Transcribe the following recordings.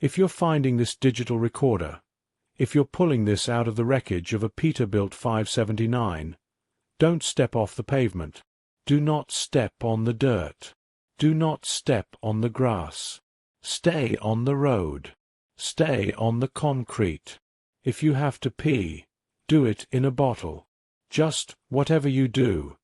If you're finding this digital recorder, if you're pulling this out of the wreckage of a Peterbilt 579, don't step off the pavement. Do not step on the dirt. Do not step on the grass. Stay on the road. Stay on the concrete. If you have to pee, do it in a bottle. Just whatever you do,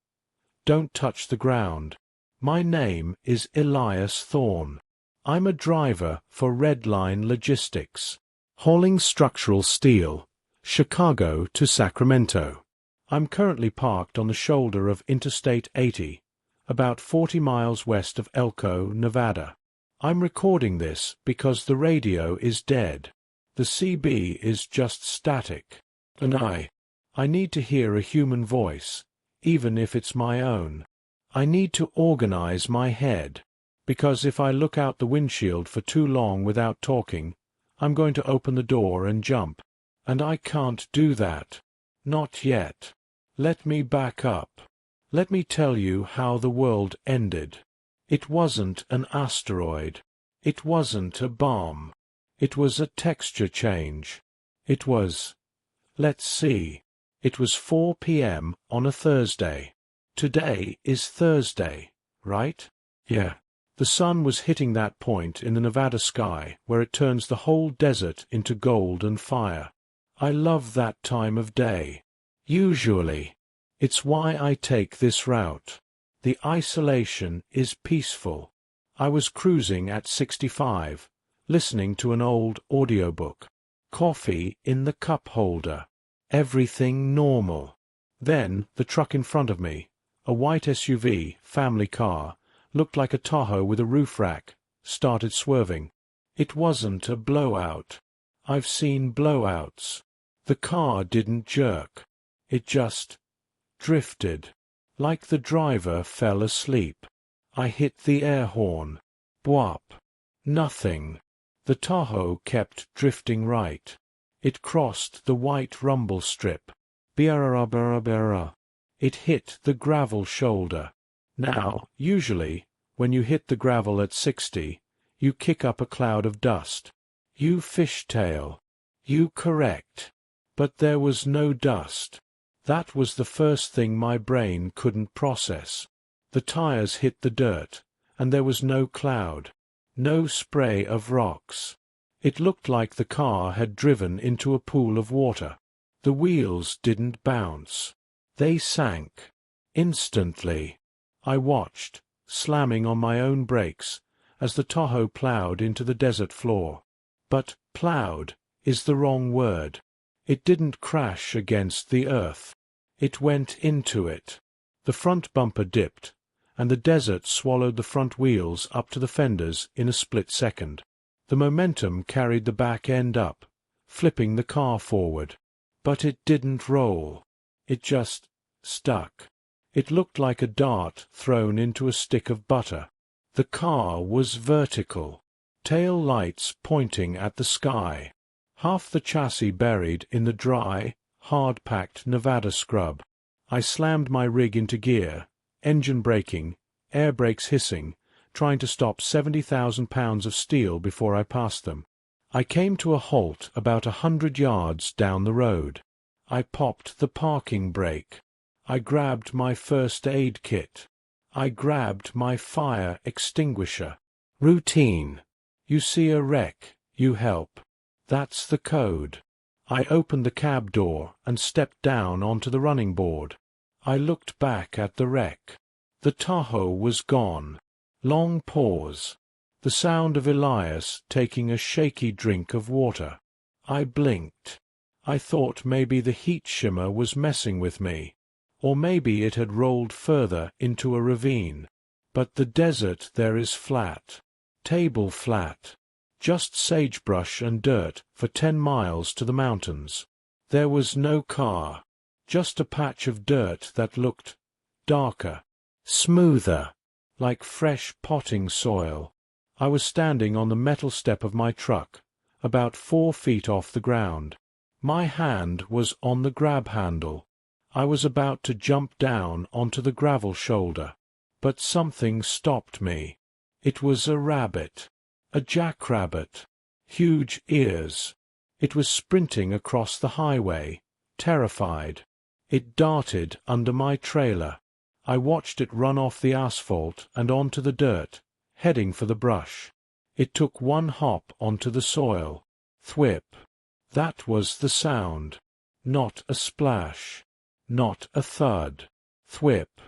don't touch the ground. My name is Elias Thorne. I'm a driver for Redline Logistics, hauling structural steel, Chicago to Sacramento. I'm currently parked on the shoulder of Interstate 80, about 40 miles west of Elko, Nevada. I'm recording this because the radio is dead. The CB is just static. And I need to hear a human voice, even if it's my own. I need to organize my head, because if I look out the windshield for too long without talking, I'm going to open the door and jump. And I can't do that. Not yet. Let me back up. Let me tell you how the world ended. It wasn't an asteroid. It wasn't a bomb. It was a texture change. It was, let's see, it was 4 p.m. on a Thursday. Today is Thursday, right? Yeah. The sun was hitting that point in the Nevada sky where it turns the whole desert into gold and fire. I love that time of day. Usually. It's why I take this route. The isolation is peaceful. I was cruising at 65, listening to an old audiobook. Coffee in the cup holder. Everything normal. Then the truck in front of me, a white SUV, family car, looked like a Tahoe with a roof rack, started swerving. It wasn't a blowout. I've seen blowouts. The car didn't jerk. It just drifted. Like the driver fell asleep. I hit the air horn. Bwop. Nothing. The Tahoe kept drifting right. It crossed the white rumble strip. Biarra. It hit the gravel shoulder. Now, usually, when you hit the gravel at 60, you kick up a cloud of dust. You fishtail. You correct. But there was no dust. That was the first thing my brain couldn't process. The tires hit the dirt, and there was no cloud. No spray of rocks. It looked like the car had driven into a pool of water. The wheels didn't bounce. They sank. Instantly. I watched, slamming on my own brakes, as the Tahoe plowed into the desert floor. But plowed is the wrong word. It didn't crash against the earth. It went into it. The front bumper dipped, and the desert swallowed the front wheels up to the fenders in a split second. The momentum carried the back end up, flipping the car forward. But it didn't roll. It just stuck. It looked like a dart thrown into a stick of butter. The car was vertical, tail lights pointing at the sky. Half the chassis buried in the dry, hard-packed Nevada scrub. I slammed my rig into gear, engine braking, air brakes hissing, trying to stop 70,000 pounds of steel before I passed them. I came to a halt about 100 yards down the road. I popped the parking brake. I grabbed my first aid kit. I grabbed my fire extinguisher. Routine. You see a wreck, you help. That's the code. I opened the cab door and stepped down onto the running board. I looked back at the wreck. The Tahoe was gone. Long pause. The sound of Elias taking a shaky drink of water. I blinked. I thought maybe the heat shimmer was messing with me, or maybe it had rolled further into a ravine. But the desert there is flat. Table flat. Just sagebrush and dirt for 10 miles to the mountains. There was no car. Just a patch of dirt that looked darker, smoother, like fresh potting soil. I was standing on the metal step of my truck, about 4 feet off the ground. My hand was on the grab handle. I was about to jump down onto the gravel shoulder, but something stopped me. It was a rabbit. A jackrabbit. huge ears. It was sprinting across the highway, terrified. It darted under my trailer. I watched it run off the asphalt and onto the dirt, heading for the brush. It took one hop onto the soil. Thwip. That was the sound. Not a splash. Not a thud. Thwip.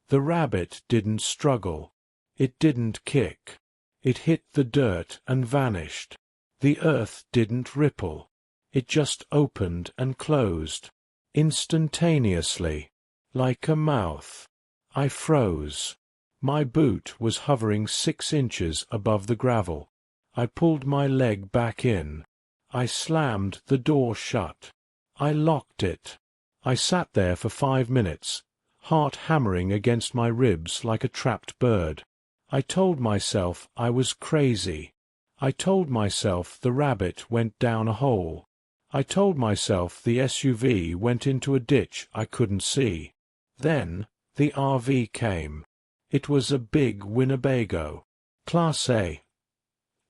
The rabbit didn't struggle. It didn't kick. It hit the dirt and vanished. The earth didn't ripple. It just opened and closed. Instantaneously. Like a mouth. I froze. My boot was hovering 6 inches above the gravel. I pulled my leg back in. I slammed the door shut. I locked it. I sat there for 5 minutes, heart hammering against my ribs like a trapped bird. I told myself I was crazy. I told myself the rabbit went down a hole. I told myself the SUV went into a ditch I couldn't see. Then the RV came. It was a big Winnebago, Class A,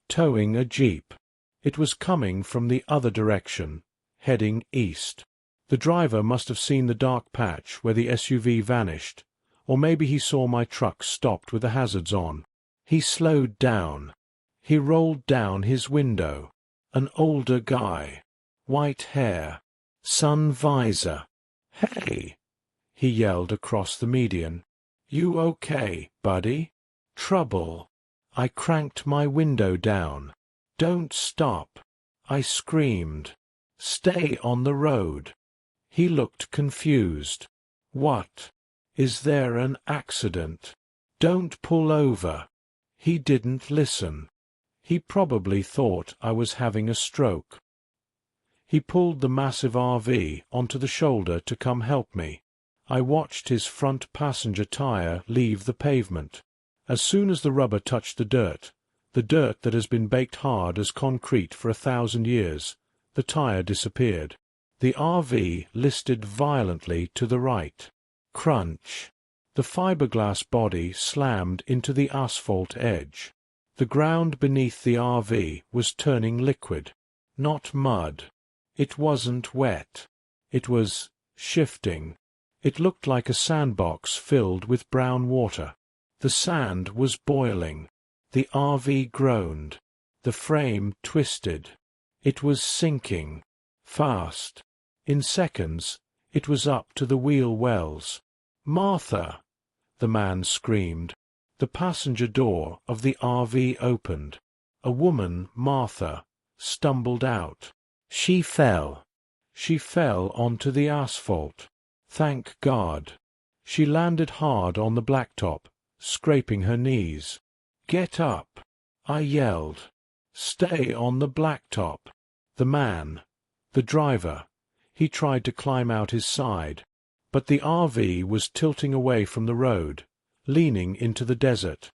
towing a Jeep. It was coming from the other direction, heading east. The driver must have seen the dark patch where the SUV vanished, or maybe he saw my truck stopped with the hazards on. He slowed down. He rolled down his window. An older guy. White hair. Sun visor. "Hey!" he yelled across the median. "You okay, buddy?" "Trouble." I cranked my window down. "Don't stop." I screamed. "Stay on the road." He looked confused. "What? Is there an accident?" "Don't pull over." He didn't listen. He probably thought I was having a stroke. He pulled the massive RV onto the shoulder to come help me. I watched his front passenger tire leave the pavement. As soon as the rubber touched the dirt that has been baked hard as concrete for 1,000 years, the tire disappeared. The RV listed violently to the right. Crunch. The fiberglass body slammed into the asphalt edge. The ground beneath the RV was turning liquid. Not mud. It wasn't wet. It was shifting. It looked like a sandbox filled with brown water. The sand was boiling. The RV groaned. The frame twisted. It was sinking. Fast. In seconds, it was up to the wheel wells. "Martha!" the man screamed. The passenger door of the RV opened. A woman, Martha, stumbled out. She fell. She fell onto the asphalt. Thank God. She landed hard on the blacktop, scraping her knees. "Get up!" I yelled. "Stay on the blacktop." The man, the driver, he tried to climb out his side, but the RV was tilting away from the road, leaning into the desert.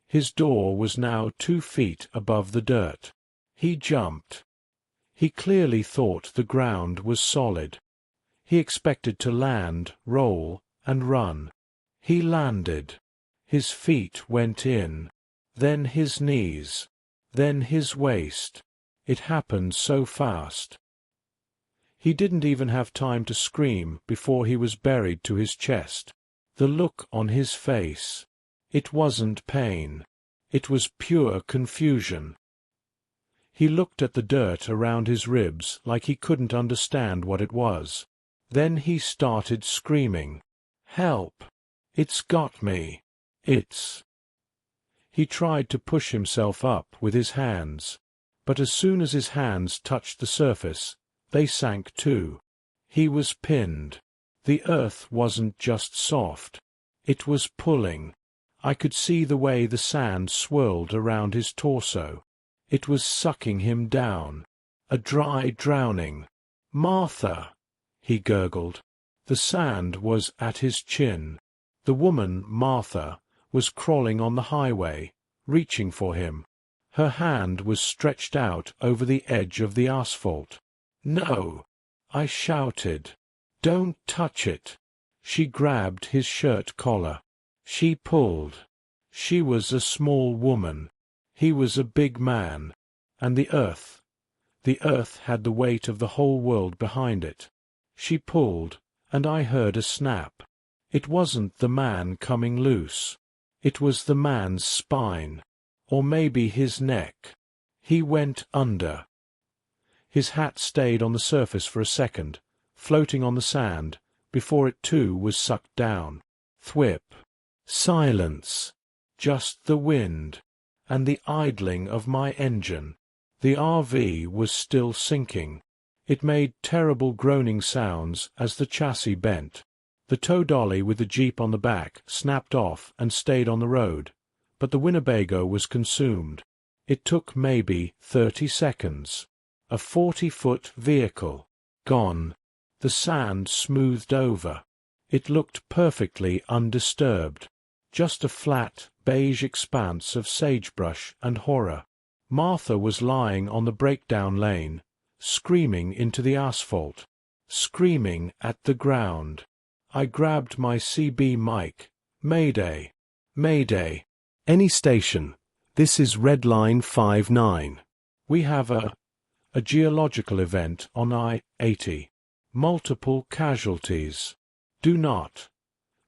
His door was now 2 feet above the dirt. He jumped. He clearly thought the ground was solid. He expected to land, roll, and run. He landed. His feet went in, then his knees, then his waist. It happened so fast. He didn't even have time to scream before he was buried to his chest. The look on his face. It wasn't pain. It was pure confusion. He looked at the dirt around his ribs like he couldn't understand what it was. Then he started screaming. "Help! It's got me! It's—" He tried to push himself up with his hands, but as soon as his hands touched the surface, they sank too. He was pinned. The earth wasn't just soft. It was pulling. I could see the way the sand swirled around his torso. It was sucking him down. A dry drowning. "Martha!" he gurgled. The sand was at his chin. The woman, Martha, was crawling on the highway, reaching for him. Her hand was stretched out over the edge of the asphalt. "No!" I shouted. "Don't touch it!" She grabbed his shirt collar. She pulled. She was a small woman. He was a big man. And the earth had the weight of the whole world behind it. She pulled, and I heard a snap. It wasn't the man coming loose. It was the man's spine. Or maybe his neck. He went under. His hat stayed on the surface for a second, floating on the sand, before it too was sucked down. Thwip. Silence. Just the wind. And the idling of my engine. The RV was still sinking. It made terrible groaning sounds as the chassis bent. The tow dolly with the Jeep on the back snapped off and stayed on the road, but the Winnebago was consumed. It took maybe 30 seconds. A 40-foot vehicle. Gone. The sand smoothed over. It looked perfectly undisturbed. Just a flat, beige expanse of sagebrush and horror. Martha was lying on the breakdown lane, screaming into the asphalt, screaming at the ground. I grabbed my CB mic. Mayday! Mayday! Any station. This is Red Line 59. We have a geological event on I-80. Multiple casualties. Do not.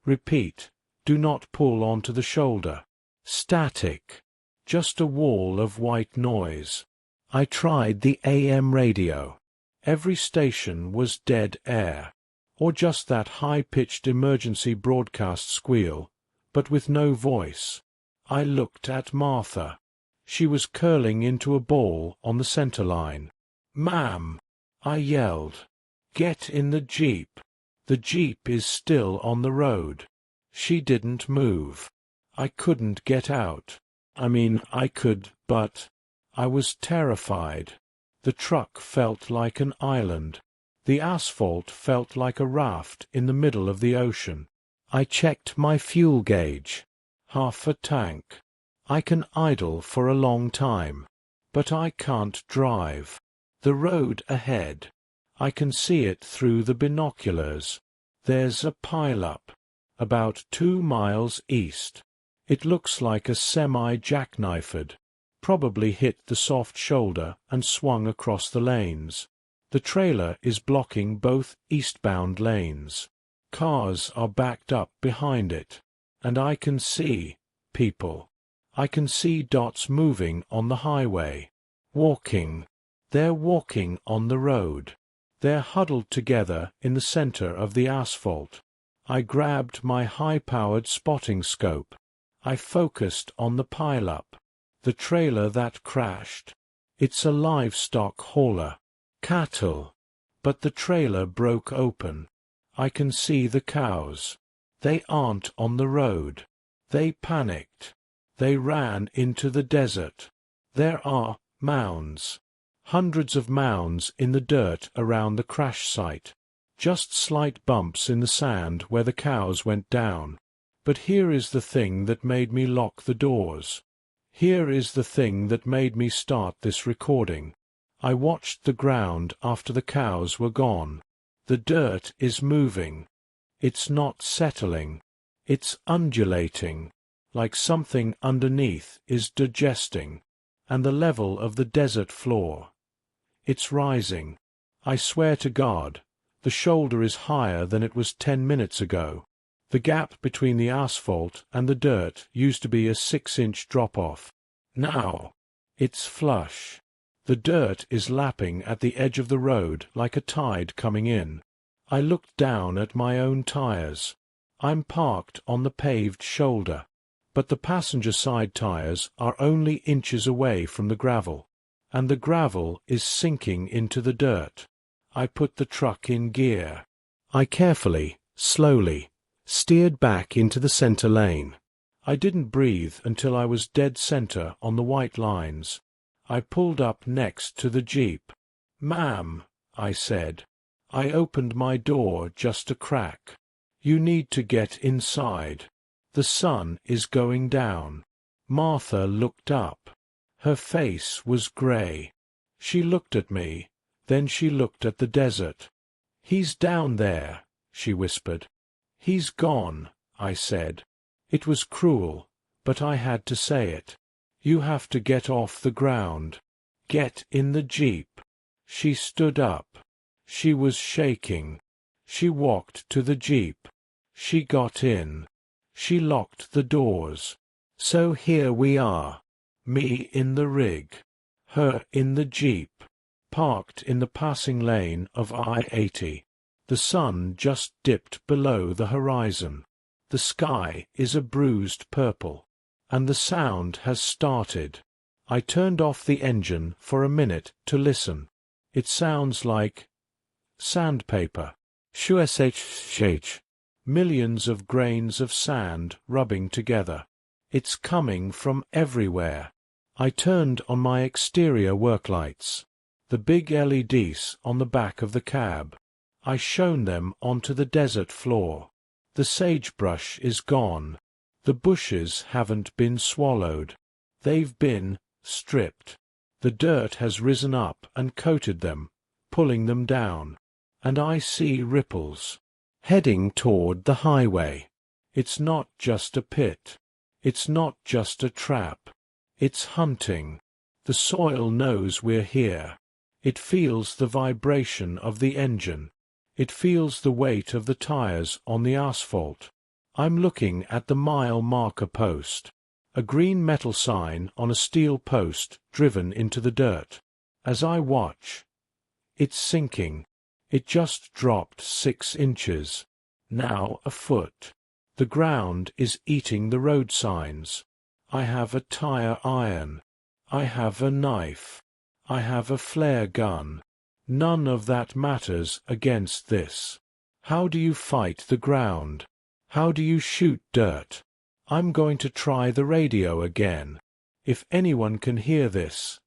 Repeat. Do not pull onto the shoulder. Static. Just a wall of white noise. I tried the AM radio. Every station was dead air. Or just that high-pitched emergency broadcast squeal, but with no voice. I looked at Martha. She was curling into a ball on the center line. "Ma'am!" I yelled. "Get in the Jeep. The Jeep is still on the road." She didn't move. I couldn't get out. I could, but I was terrified. The truck felt like an island. The asphalt felt like a raft in the middle of the ocean. I checked my fuel gauge. Half a tank. I can idle for a long time. But I can't drive. The road ahead. I can see it through the binoculars. There's a pile-up. About 2 miles east. It looks like a semi-jackknifed. Probably hit the soft shoulder and swung across the lanes. The trailer is blocking both eastbound lanes. Cars are backed up behind it. And I can see people. I can see dots moving on the highway. Walking. They're walking on the road. They're huddled together in the center of the asphalt. I grabbed my high-powered spotting scope. I focused on the pile-up. The trailer that crashed. It's a livestock hauler. Cattle. But the trailer broke open. I can see the cows. They aren't on the road. They panicked. They ran into the desert. There are mounds. Hundreds of mounds in the dirt around the crash site. Just slight bumps in the sand where the cows went down. But here is the thing that made me lock the doors. Here is the thing that made me start this recording. I watched the ground after the cows were gone. The dirt is moving. It's not settling. It's undulating, like something underneath is digesting. And the level of the desert floor. It's rising. I swear to God, the shoulder is higher than it was 10 minutes ago. The gap between the asphalt and the dirt used to be a 6-inch drop-off. Now, it's flush. The dirt is lapping at the edge of the road like a tide coming in. I looked down at my own tires. I'm parked on the paved shoulder, but the passenger side tires are only inches away from the gravel, and the gravel is sinking into the dirt. I put the truck in gear. I carefully, slowly, steered back into the center lane. I didn't breathe until I was dead center on the white lines. I pulled up next to the Jeep. "Ma'am," I said. I opened my door just a crack. "You need to get inside. The sun is going down." Martha looked up. Her face was gray. She looked at me, then she looked at the desert. "He's down there," she whispered. "He's gone," I said. It was cruel, but I had to say it. "You have to get off the ground. Get in the jeep. She stood up. She was shaking. She walked to the jeep. She got in. She locked the doors. So here we are. Me in the rig. Her in the jeep. Parked in the passing lane of I-80. The sun just dipped below the horizon. The sky is a bruised purple. And the sound has started. I turned off the engine for a minute to listen. It sounds like sandpaper. Shush. Millions of grains of sand rubbing together. It's coming from everywhere. I turned on my exterior work lights. The big LEDs on the back of the cab. I shone them onto the desert floor. The sagebrush is gone. The bushes haven't been swallowed. They've been stripped. The dirt has risen up and coated them, pulling them down. And I see ripples. Heading toward the highway. It's not just a pit. It's not just a trap. It's hunting. The soil knows we're here. It feels the vibration of the engine. It feels the weight of the tires on the asphalt. I'm looking at the mile marker post. A green metal sign on a steel post driven into the dirt. As I watch, it's sinking. It just dropped 6 inches. Now a foot. The ground is eating the road signs. I have a tire iron. I have a knife. I have a flare gun. None of that matters against this. How do you fight the ground? How do you shoot dirt? I'm going to try the radio again. If anyone can hear this,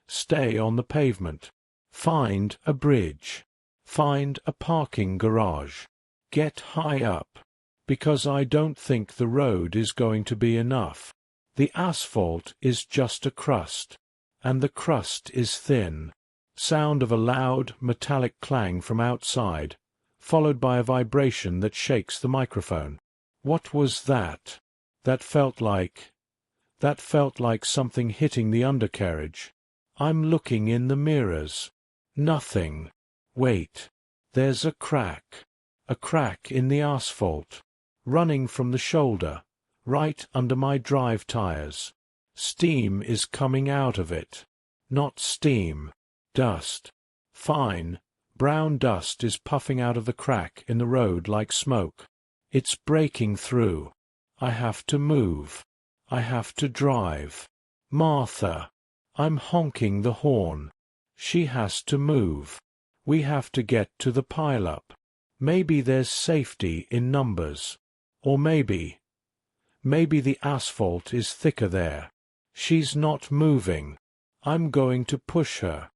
stay on the pavement. Find a bridge. Find a parking garage. Get high up. Because I don't think the road is going to be enough. The asphalt is just a crust. And the crust is thin. Sound of a loud, metallic clang from outside, followed by a vibration that shakes the microphone. What was that? That felt like something hitting the undercarriage. I'm looking in the mirrors. Nothing. Wait. There's a crack. A crack in the asphalt. Running from the shoulder, right under my drive tires. Steam is coming out of it. Not steam. Dust. Fine, brown dust is puffing out of the crack in the road like smoke. It's breaking through. I have to move. I have to drive. Martha. I'm honking the horn. She has to move. We have to get to the pile-up. Maybe there's safety in numbers. Or maybe the asphalt is thicker there. She's not moving. I'm going to push her.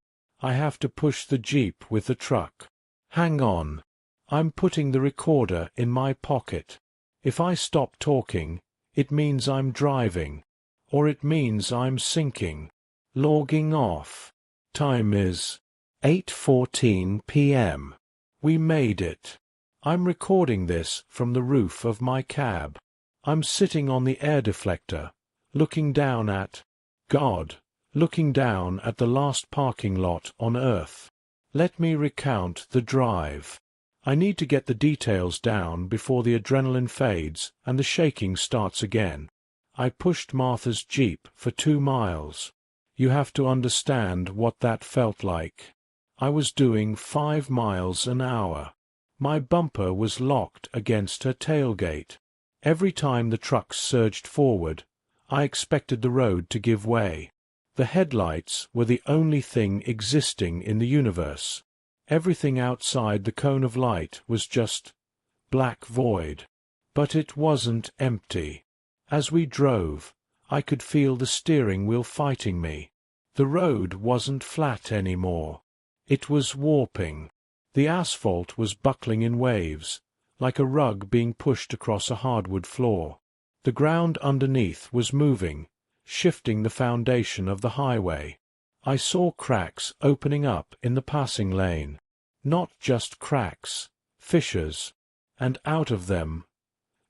I have to push the jeep with the truck. Hang on. I'm putting the recorder in my pocket. If I stop talking, it means I'm driving. Or it means I'm sinking. Logging off. Time is 8:14 p.m. We made it. I'm recording this from the roof of my cab. I'm sitting on the air deflector, looking down at God, looking down at the last parking lot on Earth. Let me recount the drive. I need to get the details down before the adrenaline fades and the shaking starts again. I pushed Martha's jeep for 2 miles. You have to understand what that felt like. I was doing 5 miles an hour. My bumper was locked against her tailgate. Every time the truck surged forward, I expected the road to give way. The headlights were the only thing existing in the universe. Everything outside the cone of light was just black void. But it wasn't empty. As we drove, I could feel the steering wheel fighting me. The road wasn't flat anymore. It was warping. The asphalt was buckling in waves, like a rug being pushed across a hardwood floor. The ground underneath was moving, shifting the foundation of the highway. I saw cracks opening up in the passing lane. Not just cracks, fissures, and out of them,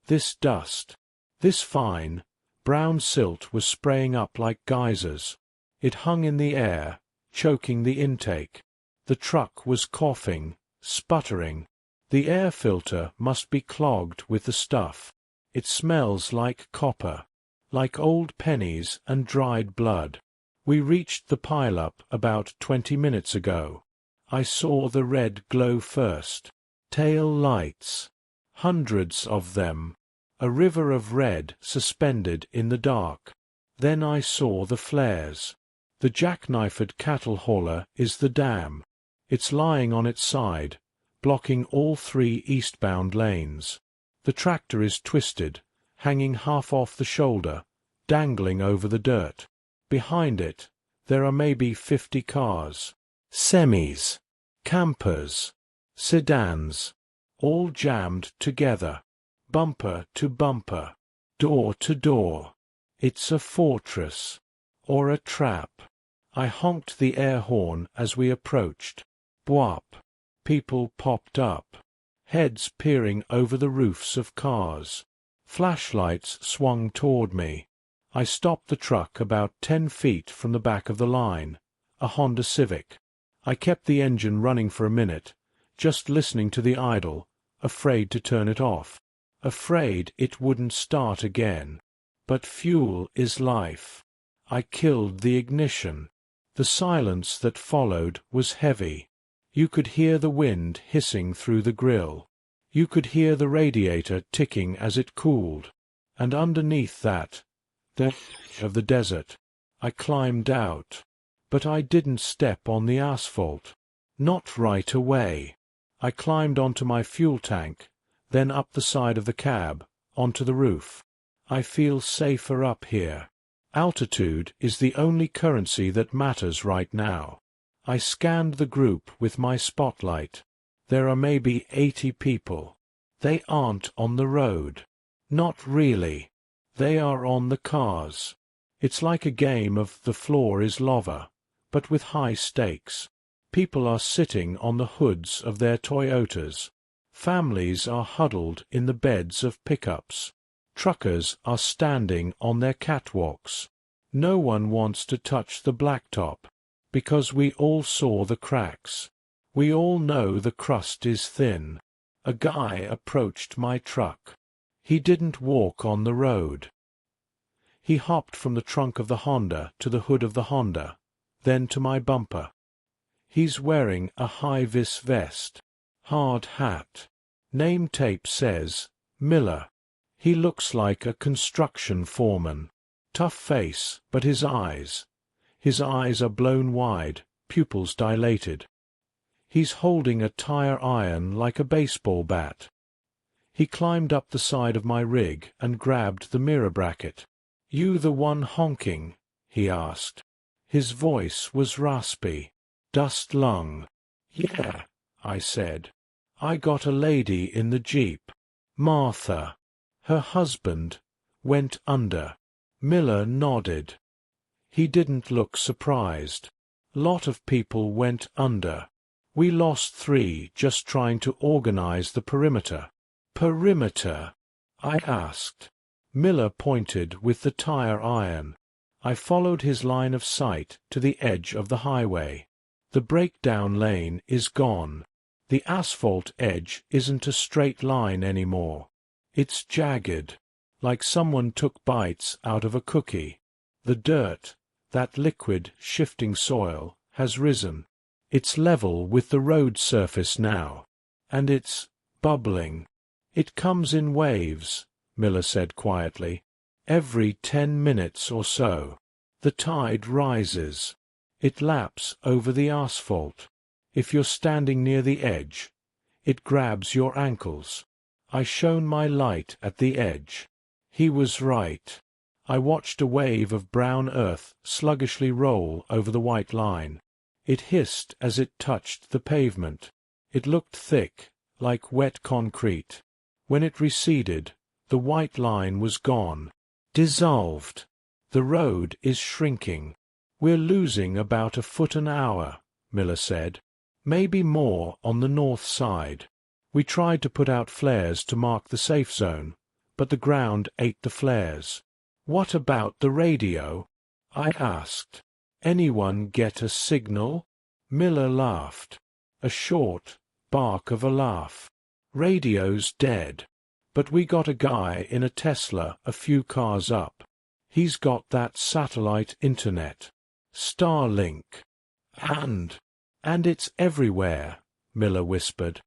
this dust. This fine, brown silt was spraying up like geysers. It hung in the air, choking the intake. The truck was coughing, sputtering. The air filter must be clogged with the stuff. It smells like copper, like old pennies and dried blood. We reached the pile-up about 20 minutes ago. I saw the red glow first. Tail lights. Hundreds of them. A river of red suspended in the dark. Then I saw the flares. The jackknifed cattle hauler is the dam. It's lying on its side, blocking all 3 eastbound lanes. The tractor is twisted, hanging half off the shoulder, dangling over the dirt. Behind it, there are maybe 50 cars. Semis, campers, sedans, all jammed together, bumper to bumper, door to door. It's a fortress, or a trap. I honked the air horn as we approached. Bwop. People popped up, heads peering over the roofs of cars. Flashlights swung toward me. I stopped the truck about 10 feet from the back of the line, a Honda Civic. I kept the engine running for a minute, just listening to the idle, afraid to turn it off, afraid it wouldn't start again. But fuel is life. I killed the ignition. The silence that followed was heavy. You could hear the wind hissing through the grill. You could hear the radiator ticking as it cooled. And underneath that, the of the desert, I climbed out. But I didn't step on the asphalt. Not right away. I climbed onto my fuel tank, then up the side of the cab, onto the roof. I feel safer up here. Altitude is the only currency that matters right now. I scanned the group with my spotlight. There are maybe 80 people. They aren't on the road. Not really. They are on the cars. It's like a game of the floor is lava, but with high stakes. People are sitting on the hoods of their Toyotas. Families are huddled in the beds of pickups. Truckers are standing on their catwalks. No one wants to touch the blacktop, because we all saw the cracks. We all know the crust is thin. A guy approached my truck. He didn't walk on the road. He hopped from the trunk of the Honda to the hood of the Honda, then to my bumper. He's wearing a high-vis vest, hard hat. Name tape says, Miller. He looks like a construction foreman. Tough face, but his eyes are blown wide, pupils dilated. He's holding a tire iron like a baseball bat. He climbed up the side of my rig and grabbed the mirror bracket. "You the one honking?" he asked. His voice was raspy, dust-lung. "Yeah," I said. "I got a lady in the Jeep. Martha. Her husband went under." Miller nodded. He didn't look surprised. "Lot of people went under. We lost 3 just trying to organize the perimeter." "Perimeter?" I asked. Miller pointed with the tire iron. I followed his line of sight to the edge of the highway. The breakdown lane is gone. The asphalt edge isn't a straight line anymore. It's jagged, like someone took bites out of a cookie. The dirt, that liquid, shifting soil, has risen. It's level with the road surface now. And it's bubbling. "It comes in waves," Miller said quietly. "Every 10 minutes or so. The tide rises. It laps over the asphalt. If you're standing near the edge, it grabs your ankles." I shone my light at the edge. He was right. I watched a wave of brown earth sluggishly roll over the white line. It hissed as it touched the pavement. It looked thick, like wet concrete. When it receded, the white line was gone. Dissolved. "The road is shrinking. We're losing about a foot an hour," Miller said. "Maybe more on the north side. We tried to put out flares to mark the safe zone, but the ground ate the flares." "What about the radio?" I asked. Anyone get a signal? Miller laughed. A short bark of a laugh. Radio's dead. But we got a guy in a Tesla a few cars up. He's got that satellite internet. Starlink. And it's everywhere, Miller whispered.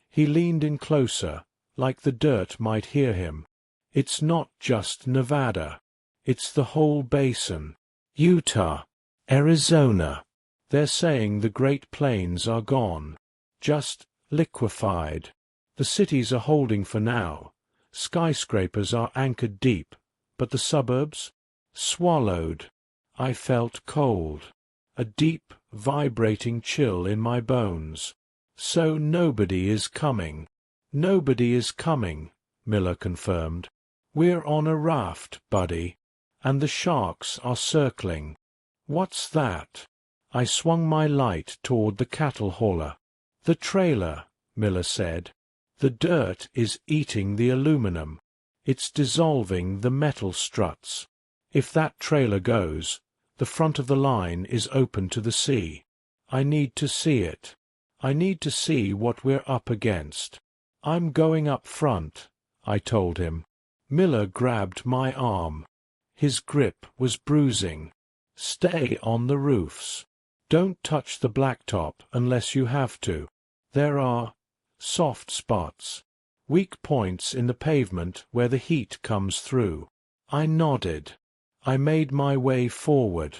He leaned in closer, like the dirt might hear him. It's not just Nevada. It's the whole basin. Utah, Arizona. They're saying the Great Plains are gone. Just liquefied. The cities are holding for now. Skyscrapers are anchored deep, but the suburbs? Swallowed. I felt cold. A deep, vibrating chill in my bones. So nobody is coming. Nobody is coming, Miller confirmed. We're on a raft, buddy. And the sharks are circling. What's that? I swung my light toward the cattle hauler. The trailer, Miller said. The dirt is eating the aluminum. It's dissolving the metal struts. If that trailer goes, the front of the line is open to the sea. I need to see it. I need to see what we're up against. I'm going up front, I told him. Miller grabbed my arm. His grip was bruising. Stay on the roofs. Don't touch the blacktop unless you have to. There are soft spots, weak points in the pavement where the heat comes through. I nodded. I made my way forward.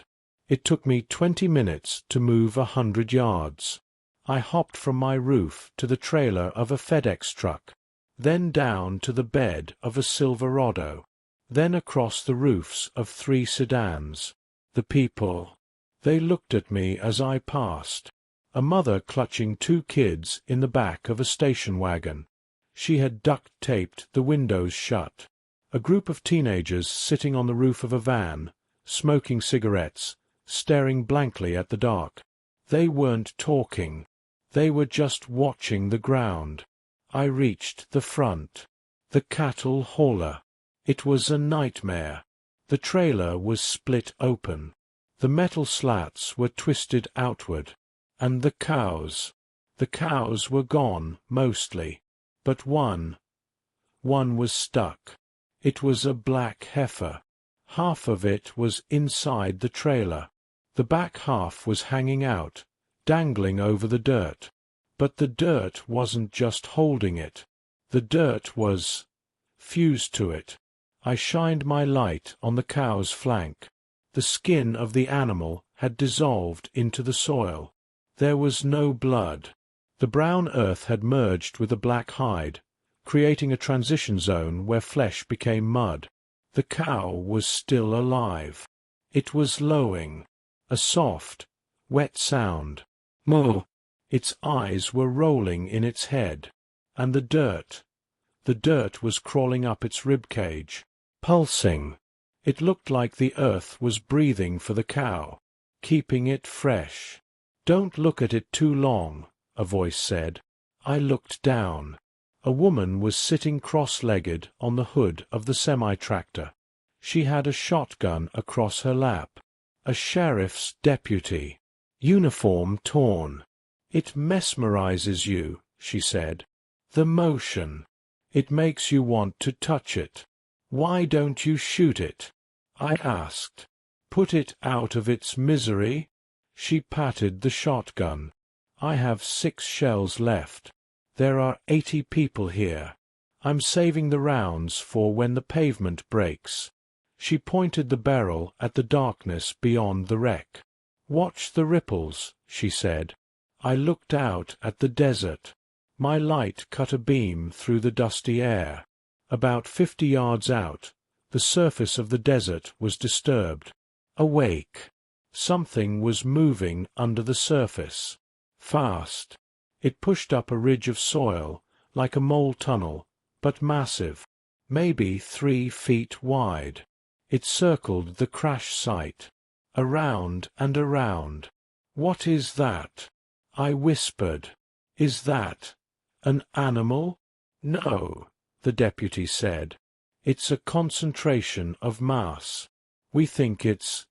It took me 20 minutes to move 100 yards. I hopped from my roof to the trailer of a FedEx truck, then down to the bed of a Silverado, then across the roofs of 3 sedans. The people. They looked at me as I passed. A mother clutching 2 kids in the back of a station wagon. She had duct-taped the windows shut. A group of teenagers sitting on the roof of a van, smoking cigarettes, staring blankly at the dark. They weren't talking. They were just watching the ground. I reached the front. The cattle hauler. It was a nightmare. The trailer was split open. The metal slats were twisted outward. And the cows. The cows were gone, mostly. But one was stuck. It was a black heifer. Half of it was inside the trailer. The back half was hanging out, dangling over the dirt. But the dirt wasn't just holding it. The dirt was fused to it. I shined my light on the cow's flank. The skin of the animal had dissolved into the soil. There was no blood. The brown earth had merged with the black hide, creating a transition zone where flesh became mud. The cow was still alive. It was lowing. A soft, wet sound. Moo. Its eyes were rolling in its head. And the dirt was crawling up its rib cage, pulsing. It looked like the earth was breathing for the cow, keeping it fresh. Don't look at it too long, a voice said. I looked down. A woman was sitting cross-legged on the hood of the semi-tractor. She had a shotgun across her lap. A sheriff's deputy. Uniform torn. It mesmerizes you, she said. The motion. It makes you want to touch it. Why don't you shoot it? I asked. Put it out of its misery? She patted the shotgun. I have 6 shells left. There are 80 people here. I'm saving the rounds for when the pavement breaks. She pointed the barrel at the darkness beyond the wreck. Watch the ripples, she said. I looked out at the desert. My light cut a beam through the dusty air. About 50 yards out, the surface of the desert was disturbed. Awake. Something was moving under the surface. Fast. It pushed up a ridge of soil, like a mole tunnel, but massive, maybe 3 feet wide. It circled the crash site. Around and around. What is that? I whispered. Is that an animal? No, the deputy said. It's a concentration of mass. We think it's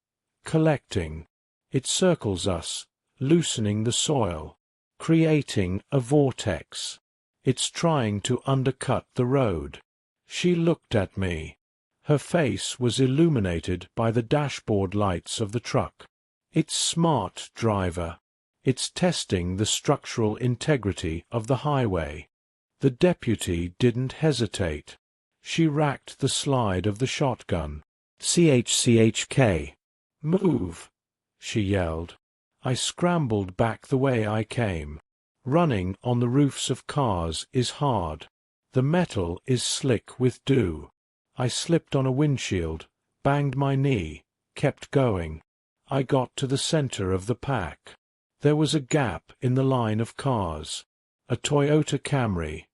collecting. It circles us, loosening the soil, creating a vortex. It's trying to undercut the road. She looked at me. Her face was illuminated by the dashboard lights of the truck. It's smart, driver. It's testing the structural integrity of the highway. The deputy didn't hesitate. She racked the slide of the shotgun. CHCHK. Move, she yelled. I scrambled back the way I came. Running on the roofs of cars is hard. The metal is slick with dew. I slipped on a windshield, banged my knee, kept going. I got to the center of the pack. There was a gap in the line of cars. A Toyota Camry.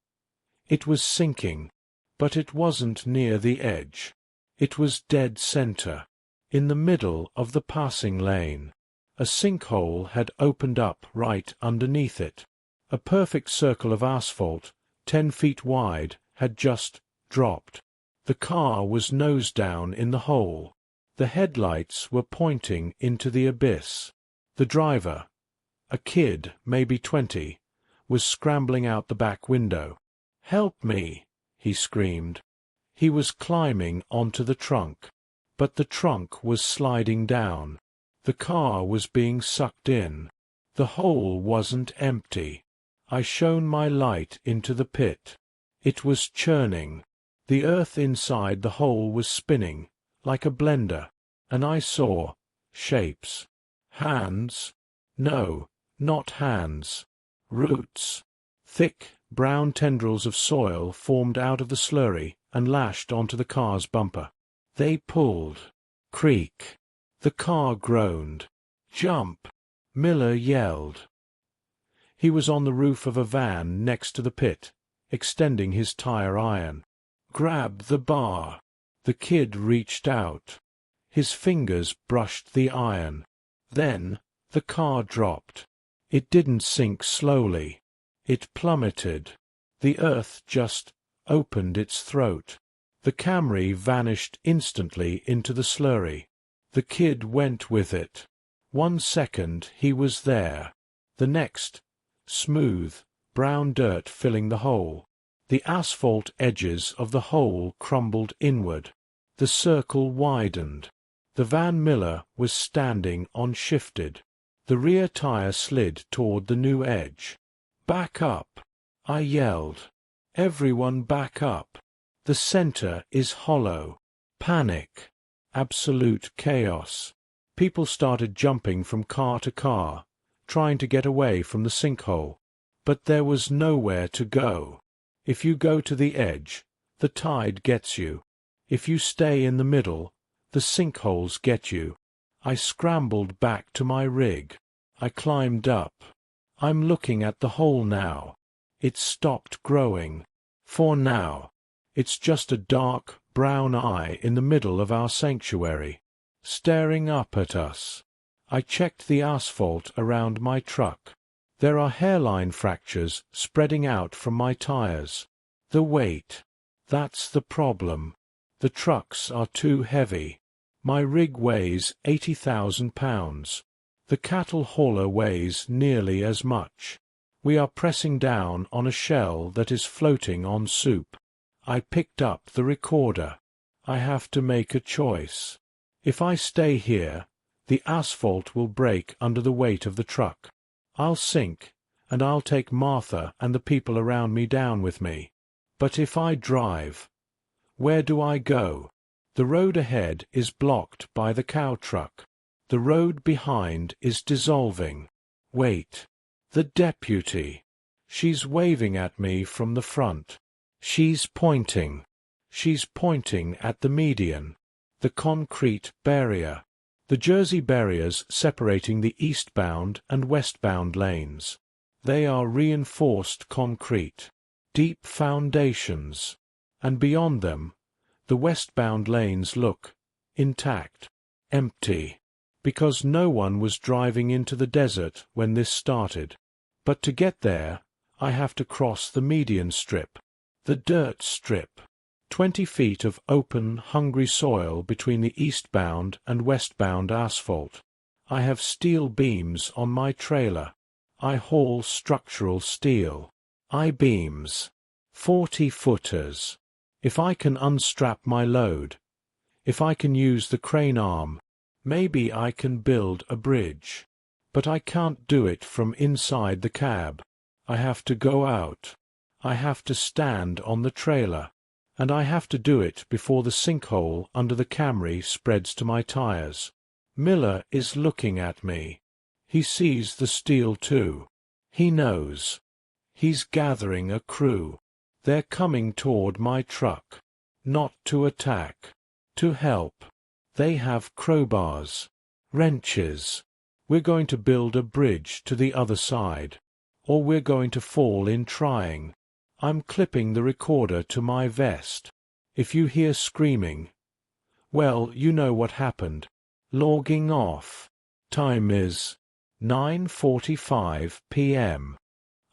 It was sinking, but it wasn't near the edge. It was dead center, in the middle of the passing lane. A sinkhole had opened up right underneath it. A perfect circle of asphalt, 10 feet wide, had just dropped. The car was nose down in the hole. The headlights were pointing into the abyss. The driver, a kid, maybe 20, was scrambling out the back window. "Help me!" he screamed. He was climbing onto the trunk, but the trunk was sliding down. The car was being sucked in. The hole wasn't empty. I shone my light into the pit. It was churning. The earth inside the hole was spinning, like a blender, and I saw shapes. Hands? No, not hands. Roots. Thick, brown tendrils of soil formed out of the slurry and lashed onto the car's bumper. They pulled. Creak. The car groaned. "Jump!" Miller yelled. He was on the roof of a van next to the pit, extending his tire iron. "Grab the bar." The kid reached out. His fingers brushed the iron. Then the car dropped. It didn't sink slowly. It plummeted. The earth just opened its throat. The Camry vanished instantly into the slurry. The kid went with it. 1 second he was there. The next, smooth, brown dirt filling the hole. The asphalt edges of the hole crumbled inward. The circle widened. The van Miller was standing on shifted. The rear tire slid toward the new edge. "Back up!" I yelled. "Everyone back up! The center is hollow." Panic. Absolute chaos. People started jumping from car to car, trying to get away from the sinkhole. But there was nowhere to go. If you go to the edge, the tide gets you. If you stay in the middle, the sinkholes get you. I scrambled back to my rig. I climbed up. I'm looking at the hole now. It's stopped growing. For now. It's just a dark, brown eye in the middle of our sanctuary, staring up at us. I checked the asphalt around my truck. There are hairline fractures spreading out from my tires. The weight. That's the problem. The trucks are too heavy. My rig weighs 80,000 pounds. The cattle hauler weighs nearly as much. We are pressing down on a shell that is floating on soup. I picked up the recorder. I have to make a choice. If I stay here, the asphalt will break under the weight of the truck. I'll sink, and I'll take Martha and the people around me down with me. But if I drive, where do I go? The road ahead is blocked by the cow truck. The road behind is dissolving. Wait. The deputy. She's waving at me from the front. She's pointing. She's pointing at the median, the concrete barrier, the Jersey barriers separating the eastbound and westbound lanes. They are reinforced concrete, deep foundations, and beyond them, the westbound lanes look intact, empty, because no one was driving into the desert when this started. But to get there, I have to cross the median strip. The dirt strip, 20 feet of open, hungry soil between the eastbound and westbound asphalt. I have steel beams on my trailer. I haul structural steel. I-beams. 40-footers. If I can unstrap my load, if I can use the crane arm, maybe I can build a bridge. But I can't do it from inside the cab. I have to go out. I have to stand on the trailer. And I have to do it before the sinkhole under the Camry spreads to my tires. Miller is looking at me. He sees the steel too. He knows. He's gathering a crew. They're coming toward my truck. Not to attack. To help. They have crowbars. Wrenches. We're going to build a bridge to the other side. Or we're going to fall in trying. I'm clipping the recorder to my vest. If you hear screaming, well, you know what happened. Logging off. Time is 9:45 p.m.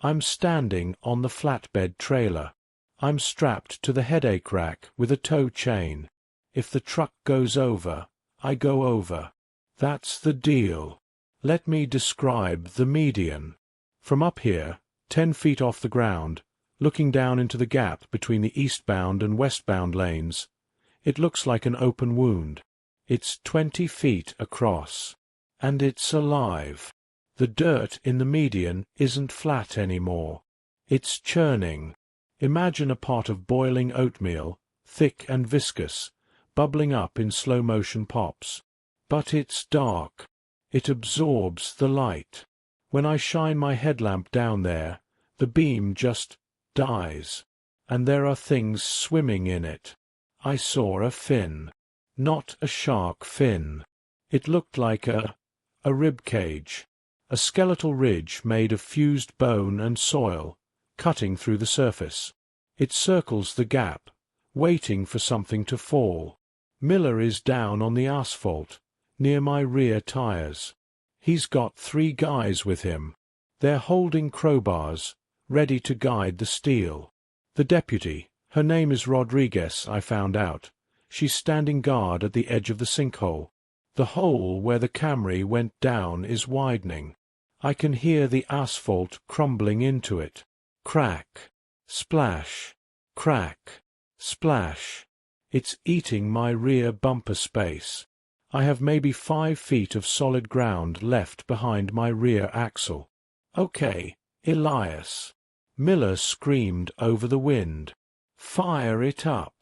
I'm standing on the flatbed trailer. I'm strapped to the headache rack with a tow chain. If the truck goes over, I go over. That's the deal. Let me describe the median. From up here, 10 feet off the ground, looking down into the gap between the eastbound and westbound lanes, it looks like an open wound. It's 20 feet across. And it's alive. The dirt in the median isn't flat anymore. It's churning. Imagine a pot of boiling oatmeal, thick and viscous, bubbling up in slow-motion pops. But it's dark. It absorbs the light. When I shine my headlamp down there, the beam just dies. And there are things swimming in it. I saw a fin. Not a shark fin. It looked like a rib cage. A skeletal ridge made of fused bone and soil, cutting through the surface. It circles the gap, waiting for something to fall. Miller is down on the asphalt, near my rear tires. He's got 3 guys with him. They're holding crowbars, ready to guide the steel. The deputy, her name is Rodriguez, I found out. She's standing guard at the edge of the sinkhole. The hole where the Camry went down is widening. I can hear the asphalt crumbling into it. Crack, splash, crack, splash. It's eating my rear bumper space. I have maybe 5 feet of solid ground left behind my rear axle. Okay, Elias. Miller screamed over the wind. Fire it up.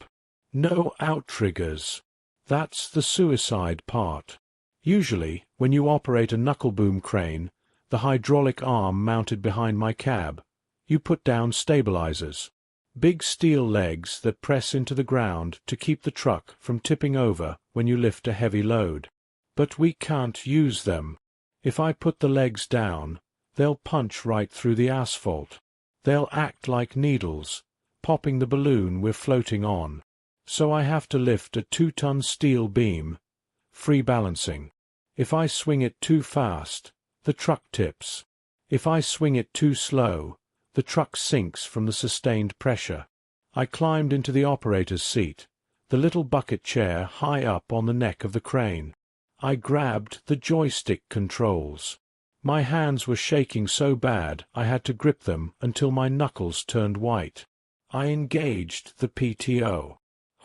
No outriggers. That's the suicide part. Usually, when you operate a knuckle-boom crane, the hydraulic arm mounted behind my cab, you put down stabilizers. Big steel legs that press into the ground to keep the truck from tipping over when you lift a heavy load. But we can't use them. If I put the legs down, they'll punch right through the asphalt. They'll act like needles, popping the balloon we're floating on. So I have to lift a 2-ton steel beam, free balancing. If I swing it too fast, the truck tips. If I swing it too slow, the truck sinks from the sustained pressure. I climbed into the operator's seat, the little bucket chair high up on the neck of the crane. I grabbed the joystick controls. My hands were shaking so bad I had to grip them until my knuckles turned white. I engaged the PTO.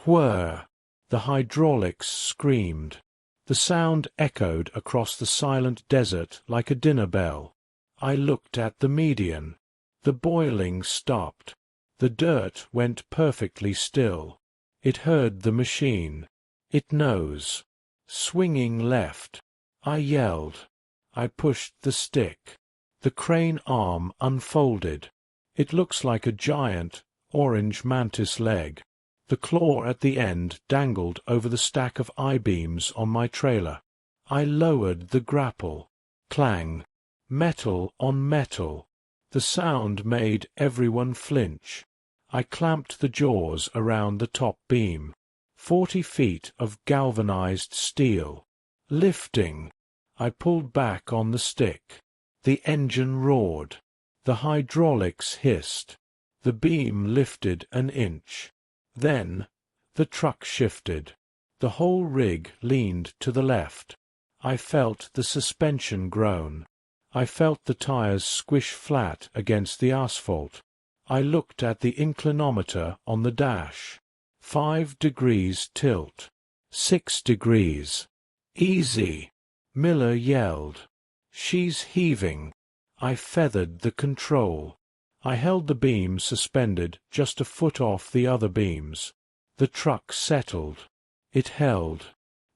Whir! The hydraulics screamed. The sound echoed across the silent desert like a dinner bell. I looked at the median. The boiling stopped. The dirt went perfectly still. It heard the machine. It knows. Swinging left. I yelled. I pushed the stick. The crane arm unfolded. It looks like a giant, orange mantis leg. The claw at the end dangled over the stack of I-beams on my trailer. I lowered the grapple. Clang. Metal on metal. The sound made everyone flinch. I clamped the jaws around the top beam. 40 feet of galvanized steel. Lifting. I pulled back on the stick. The engine roared. The hydraulics hissed. The beam lifted an inch. Then the truck shifted. The whole rig leaned to the left. I felt the suspension groan. I felt the tires squish flat against the asphalt. I looked at the inclinometer on the dash. 5 degrees tilt. 6 degrees. Easy. Miller yelled. She's heaving. I feathered the control. I held the beam suspended just a foot off the other beams. The truck settled. It held.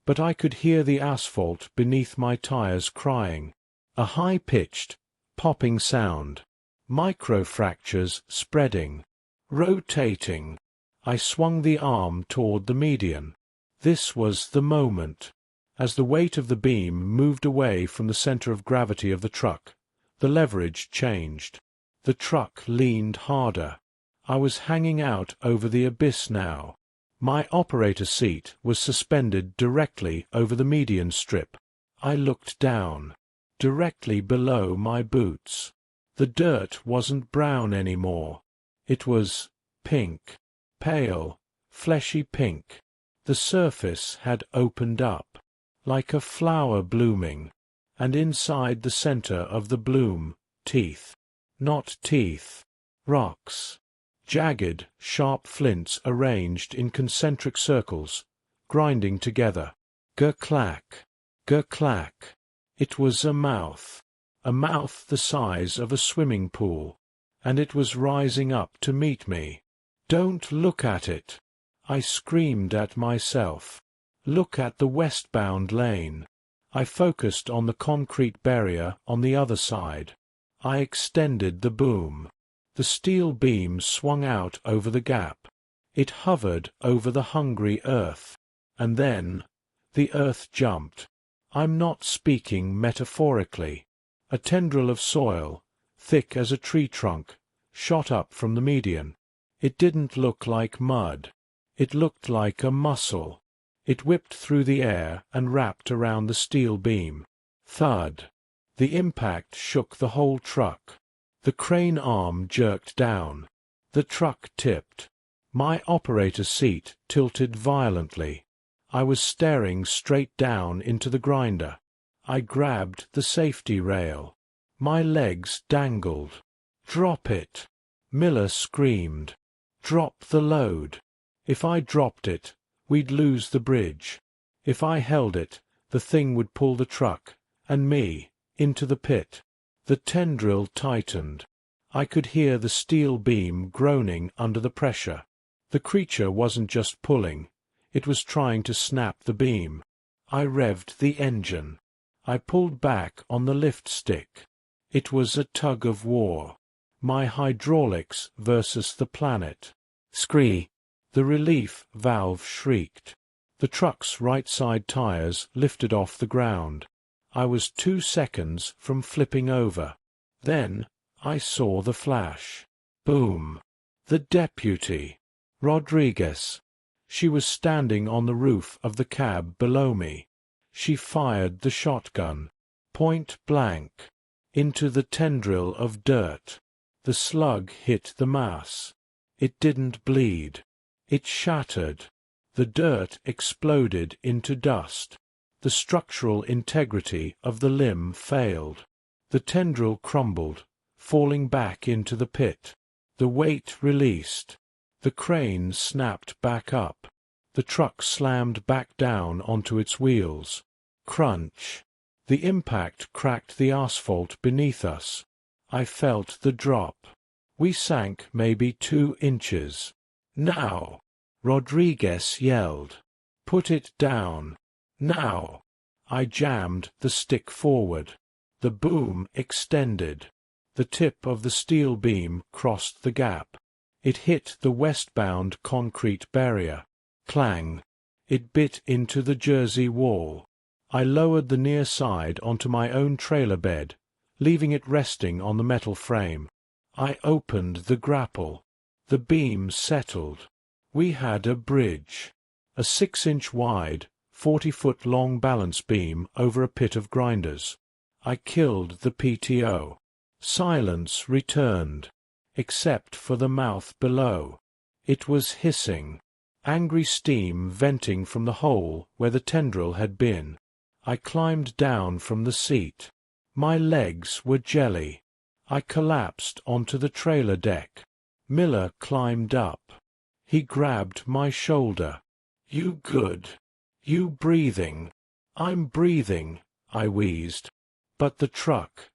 But I could hear the asphalt beneath my tires crying. A high-pitched, popping sound. Microfractures spreading. Rotating. I swung the arm toward the median. This was the moment. As the weight of the beam moved away from the center of gravity of the truck, the leverage changed. The truck leaned harder. I was hanging out over the abyss now. My operator seat was suspended directly over the median strip. I looked down. Directly below my boots. The dirt wasn't brown anymore. It was pink. Pale, fleshy pink. The surface had opened up, like a flower blooming, and inside the center of the bloom, teeth. Not teeth. Rocks. Jagged, sharp flints arranged in concentric circles, grinding together. Ger-clack. Ger-clack. It was a mouth the size of a swimming pool, and it was rising up to meet me. Don't look at it. I screamed at myself. Look at the westbound lane. I focused on the concrete barrier on the other side. I extended the boom. The steel beam swung out over the gap. It hovered over the hungry earth. And then, the earth jumped. I'm not speaking metaphorically. A tendril of soil, thick as a tree trunk, shot up from the median. It didn't look like mud. It looked like a muscle. It whipped through the air and wrapped around the steel beam. Thud. The impact shook the whole truck. The crane arm jerked down. The truck tipped. My operator seat tilted violently. I was staring straight down into the grinder. I grabbed the safety rail. My legs dangled. Drop it! Miller screamed. Drop the load. If I dropped it, we'd lose the bridge. If I held it, the thing would pull the truck, and me, into the pit. The tendril tightened. I could hear the steel beam groaning under the pressure. The creature wasn't just pulling. It was trying to snap the beam. I revved the engine. I pulled back on the lift stick. It was a tug of war. My hydraulics versus the planet. Scree! The relief valve shrieked. The truck's right side tires lifted off the ground. I was 2 seconds from flipping over. Then I saw the flash. Boom! The deputy. Rodriguez. She was standing on the roof of the cab below me. She fired the shotgun, point blank, into the tendril of dirt. The slug hit the mass. It didn't bleed. It shattered. The dirt exploded into dust. The structural integrity of the limb failed. The tendril crumbled, falling back into the pit. The weight released. The crane snapped back up. The truck slammed back down onto its wheels. Crunch. The impact cracked the asphalt beneath us. I felt the drop. We sank maybe 2 inches. Now! Rodriguez yelled. Put it down. Now! I jammed the stick forward. The boom extended. The tip of the steel beam crossed the gap. It hit the westbound concrete barrier. Clang. It bit into the Jersey wall. I lowered the near side onto my own trailer bed, leaving it resting on the metal frame. I opened the grapple. The beam settled. We had a bridge. A 6-inch wide, 40-foot-long balance beam over a pit of grinders. I killed the PTO. Silence returned, except for the mouth below. It was hissing. Angry steam venting from the hole where the tendril had been. I climbed down from the seat. My legs were jelly. I collapsed onto the trailer deck. Miller climbed up. He grabbed my shoulder. "You good? You breathing?" "I'm breathing," I wheezed. "But the truck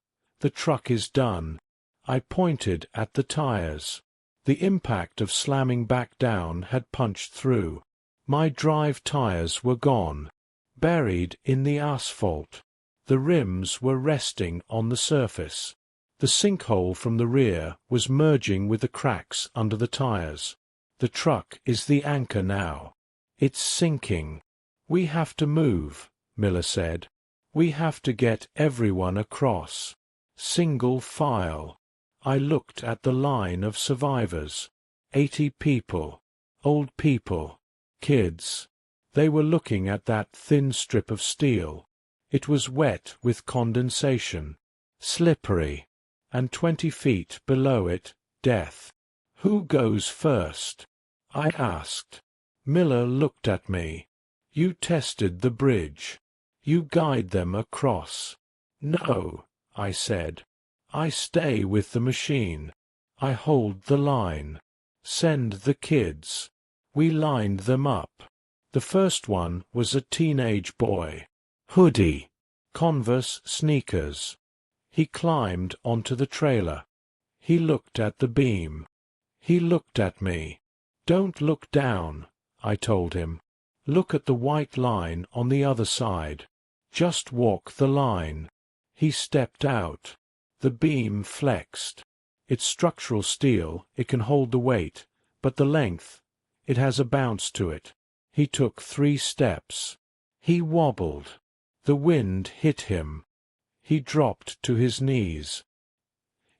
is done." I pointed at the tires. The impact of slamming back down had punched through. My drive tires were gone, buried in the asphalt. The rims were resting on the surface. The sinkhole from the rear was merging with the cracks under the tires. The truck is the anchor now. It's sinking. "We have to move," Miller said. "We have to get everyone across. Single file." I looked at the line of survivors. 80 people. Old people. Kids. They were looking at that thin strip of steel. It was wet with condensation. Slippery. And 20 feet below it, death. "Who goes first?" I asked. Miller looked at me. "You tested the bridge. You guide them across." "No," I said. "I stay with the machine. I hold the line. Send the kids." We lined them up. The first one was a teenage boy. Hoodie. Converse sneakers. He climbed onto the trailer. He looked at the beam. He looked at me. "Don't look down," I told him. "Look at the white line on the other side. Just walk the line." He stepped out. The beam flexed. It's structural steel, it can hold the weight, but the length, it has a bounce to it. He took 3 steps. He wobbled. The wind hit him. He dropped to his knees.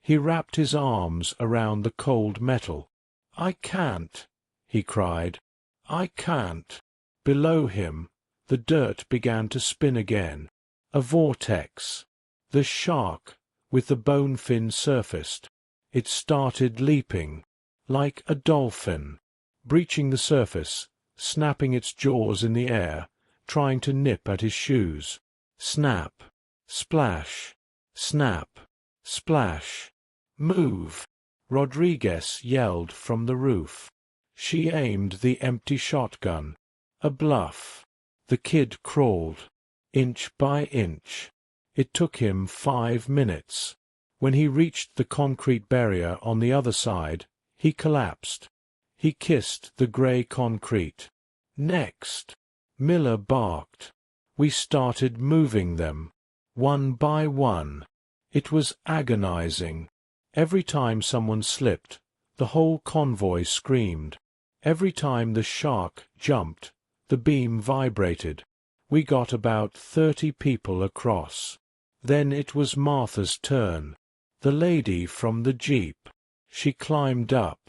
He wrapped his arms around the cold metal. "I can't," he cried. "I can't." Below him, the dirt began to spin again. A vortex. The shark, with the bone fin surfaced. It started leaping, like a dolphin, breaching the surface, snapping its jaws in the air, trying to nip at his shoes. Snap. Splash. Snap. Splash. "Move!" Rodriguez yelled from the roof. She aimed the empty shotgun. A bluff. The kid crawled, inch by inch. It took him 5 minutes. When he reached the concrete barrier on the other side, he collapsed. He kissed the gray concrete. "Next!" Miller barked. We started moving them, one by one. It was agonizing. Every time someone slipped, the whole convoy screamed. Every time the shark jumped, the beam vibrated. We got about 30 people across. Then it was Martha's turn. The lady from the jeep. She climbed up.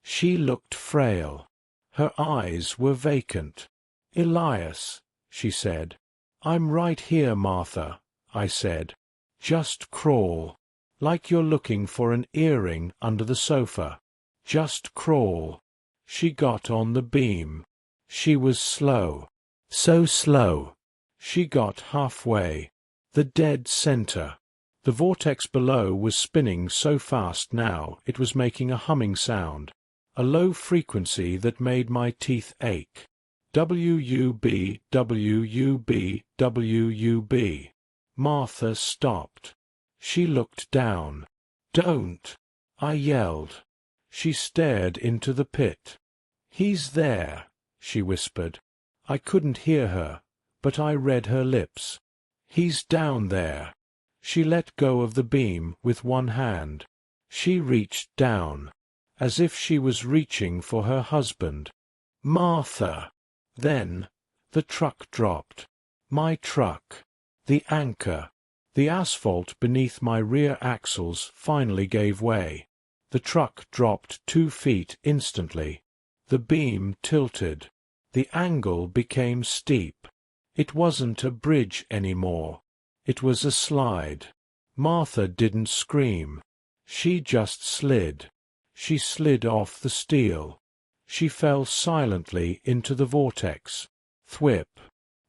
She looked frail. Her eyes were vacant. "Elias," she said. "I'm right here, Martha," I said. "Just crawl. Like you're looking for an earring under the sofa. Just crawl." She got on the beam. She was slow. So slow. She got halfway. The dead center. The vortex below was spinning so fast now it was making a humming sound, a low frequency that made my teeth ache. W-U-B, W-U-B, W-U-B. Martha stopped. She looked down. "Don't!" I yelled. She stared into the pit. "He's there," she whispered. I couldn't hear her, but I read her lips. "He's down there." She let go of the beam with one hand. She reached down, as if she was reaching for her husband. "Martha!" Then the truck dropped. My truck. The anchor. The asphalt beneath my rear axles finally gave way. The truck dropped 2 feet instantly. The beam tilted. The angle became steep. It wasn't a bridge anymore. It was a slide. Martha didn't scream. She just slid. She slid off the steel. She fell silently into the vortex. Thwip.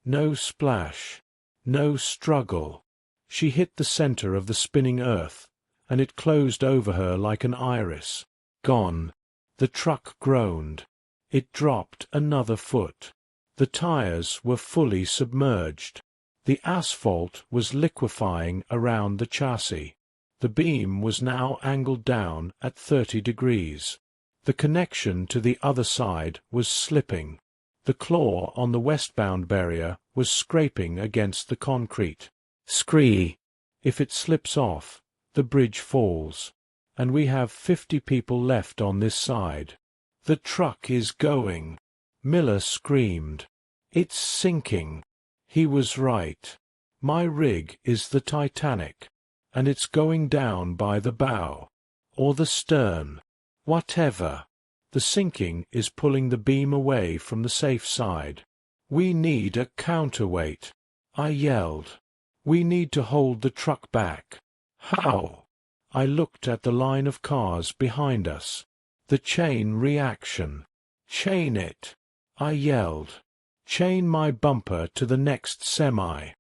No splash. No struggle. She hit the center of the spinning earth, and it closed over her like an iris. Gone. The truck groaned. It dropped another foot. The tires were fully submerged. The asphalt was liquefying around the chassis. The beam was now angled down at 30 degrees. The connection to the other side was slipping. The claw on the westbound barrier was scraping against the concrete. Scree! If it slips off, the bridge falls. And we have 50 people left on this side. The truck is going. Miller screamed. It's sinking. He was right. My rig is the Titanic, and it's going down by the bow. Or the stern. Whatever. The sinking is pulling the beam away from the safe side. We need a counterweight. I yelled. We need to hold the truck back. How? I looked at the line of cars behind us. The chain reaction. Chain it. I yelled. Chain my bumper to the next semi.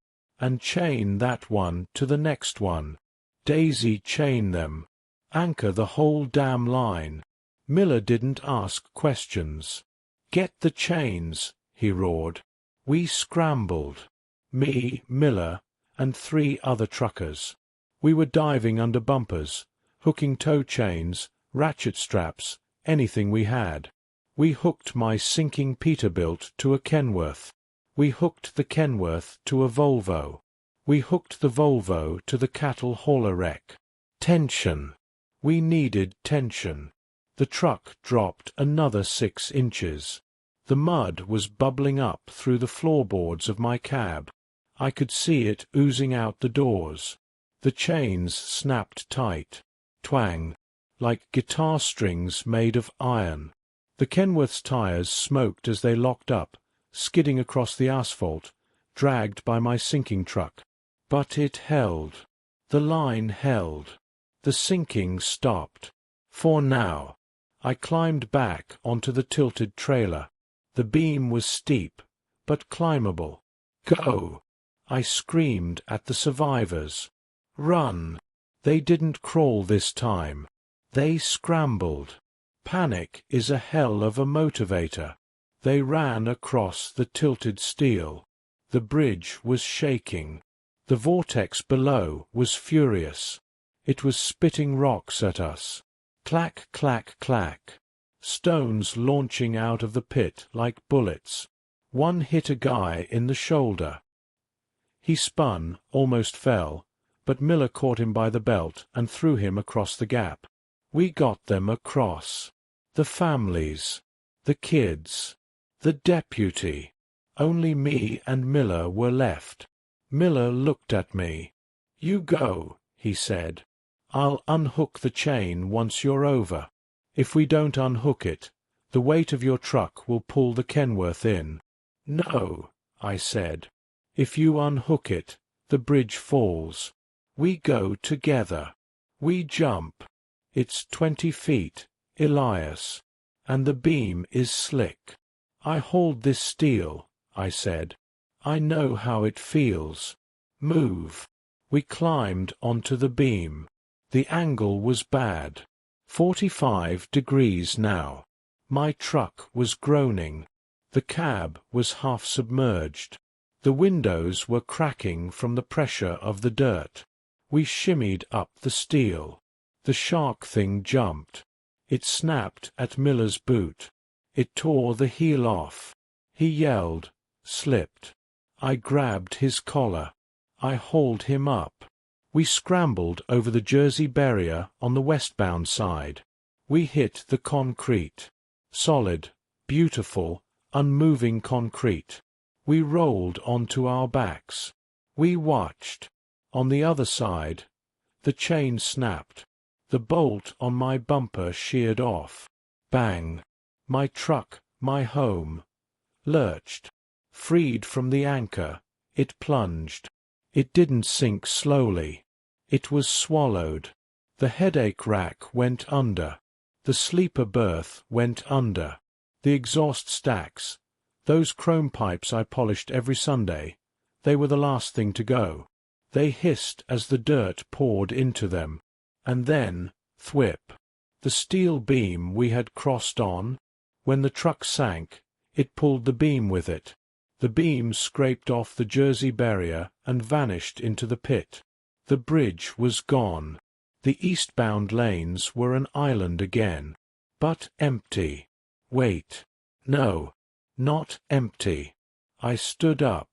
And chain that one to the next one. Daisy chain them. Anchor the whole damn line. Miller didn't ask questions. Get the chains, he roared. We scrambled. Me, Miller, and 3 other truckers. We were diving under bumpers, hooking tow chains, ratchet straps, anything we had. We hooked my sinking Peterbilt to a Kenworth. We hooked the Kenworth to a Volvo. We hooked the Volvo to the cattle hauler wreck. Tension. We needed tension. The truck dropped another 6 inches. The mud was bubbling up through the floorboards of my cab. I could see it oozing out the doors. The chains snapped tight. Twang. Like guitar strings made of iron. The Kenworth's tires smoked as they locked up, skidding across the asphalt, dragged by my sinking truck. But it held. The line held. The sinking stopped. For now. I climbed back onto the tilted trailer. The beam was steep, but climbable. Go! I screamed at the survivors. Run! They didn't crawl this time. They scrambled. Panic is a hell of a motivator. They ran across the tilted steel. The bridge was shaking. The vortex below was furious. It was spitting rocks at us. Clack, clack, clack. Stones launching out of the pit like bullets. One hit a guy in the shoulder. He spun, almost fell, but Miller caught him by the belt and threw him across the gap. We got them across. The families. The kids. The deputy. Only me and Miller were left. Miller looked at me. You go, he said. I'll unhook the chain once you're over. If we don't unhook it, the weight of your truck will pull the Kenworth in. No, I said. If you unhook it, the bridge falls. We go together. We jump. It's 20 feet, Elias, and the beam is slick. I hold this steel, I said. I know how it feels. Move. We climbed onto the beam. The angle was bad. 45 degrees now. My truck was groaning. The cab was half submerged. The windows were cracking from the pressure of the dirt. We shimmied up the steel. The shark thing jumped. It snapped at Miller's boot. It tore the heel off. He yelled, slipped. I grabbed his collar. I hauled him up. We scrambled over the Jersey barrier on the westbound side. We hit the concrete. Solid, beautiful, unmoving concrete. We rolled onto our backs. We watched. On the other side, the chain snapped. The bolt on my bumper sheared off. Bang! My truck, my home, lurched. Freed from the anchor, it plunged. It didn't sink slowly. It was swallowed. The headache rack went under. The sleeper berth went under. The exhaust stacks, those chrome pipes I polished every Sunday, They were the last thing to go. They hissed as the dirt poured into them. And then, thwip. The steel beam we had crossed on. When the truck sank, it pulled the beam with it. The beam scraped off the Jersey barrier and vanished into the pit. The bridge was gone. The eastbound lanes were an island again. But empty. Wait. No. Not empty. I stood up.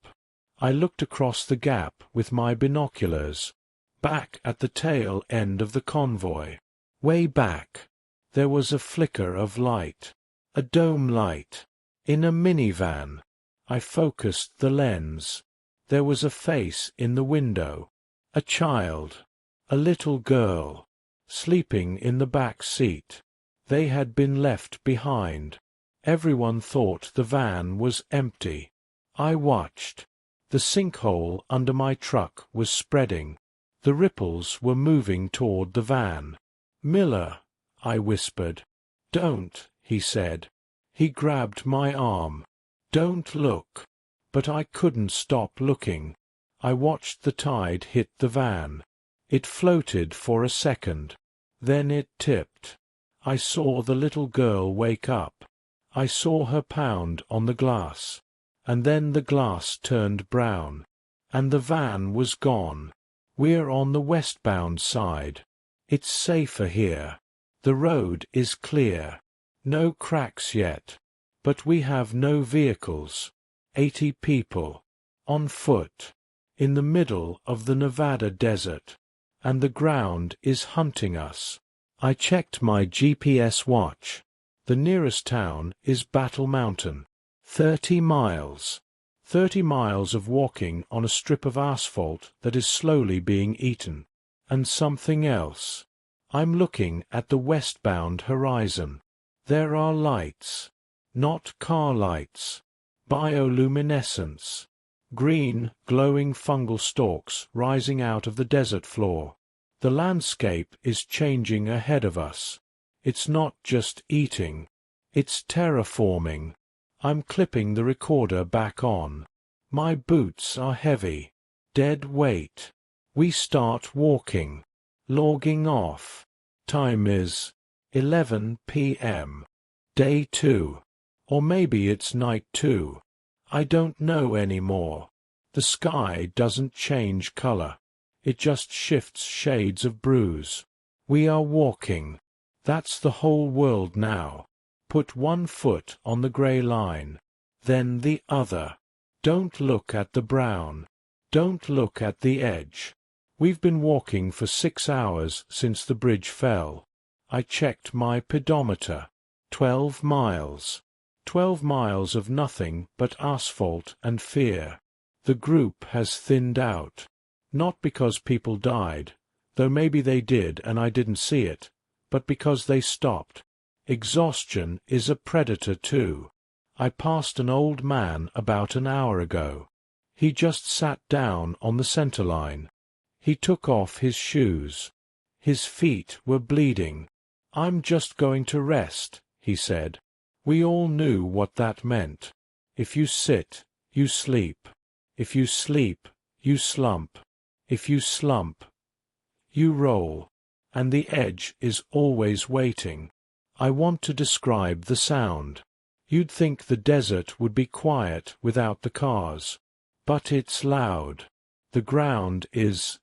I looked across the gap with my binoculars. Back at the tail end of the convoy. Way back. There was a flicker of light. A dome light. In a minivan. I focused the lens. There was a face in the window. A child. A little girl. Sleeping in the back seat. They had been left behind. Everyone thought the van was empty. I watched. The sinkhole under my truck was spreading. The ripples were moving toward the van. "Miller," I whispered. "Don't," he said. He grabbed my arm. "Don't look." But I couldn't stop looking. I watched the tide hit the van. It floated for a second. Then it tipped. I saw the little girl wake up. I saw her pound on the glass. And then the glass turned brown. And the van was gone. We're on the westbound side. It's safer here. The road is clear. No cracks yet. But we have no vehicles. 80 people. On foot. In the middle of the Nevada desert. And the ground is hunting us. I checked my GPS watch. The nearest town is Battle Mountain. 30 miles. 30 miles of walking on a strip of asphalt that is slowly being eaten. And something else. I'm looking at the westbound horizon. There are lights. Not car lights. Bioluminescence. Green, glowing fungal stalks rising out of the desert floor. The landscape is changing ahead of us. It's not just eating. It's terraforming. I'm clipping the recorder back on. My boots are heavy. Dead weight. We start walking. Logging off. Time is 11 p.m. Day 2. Or maybe it's night 2. I don't know anymore. The sky doesn't change color. It just shifts shades of bruise. We are walking. That's the whole world now. Put one foot on the gray line. Then the other. Don't look at the brown. Don't look at the edge. We've been walking for 6 hours since the bridge fell. I checked my pedometer. 12 miles. 12 miles of nothing but asphalt and fear. The group has thinned out. Not because people died, though maybe they did and I didn't see it, but because they stopped. Exhaustion is a predator too. I passed an old man about an hour ago. He just sat down on the center line. He took off his shoes. His feet were bleeding. "I'm just going to rest," he said. We all knew what that meant. If you sit, you sleep. If you sleep, you slump. If you slump, you roll. And the edge is always waiting. I want to describe the sound. You'd think the desert would be quiet without the cars. But it's loud. The ground is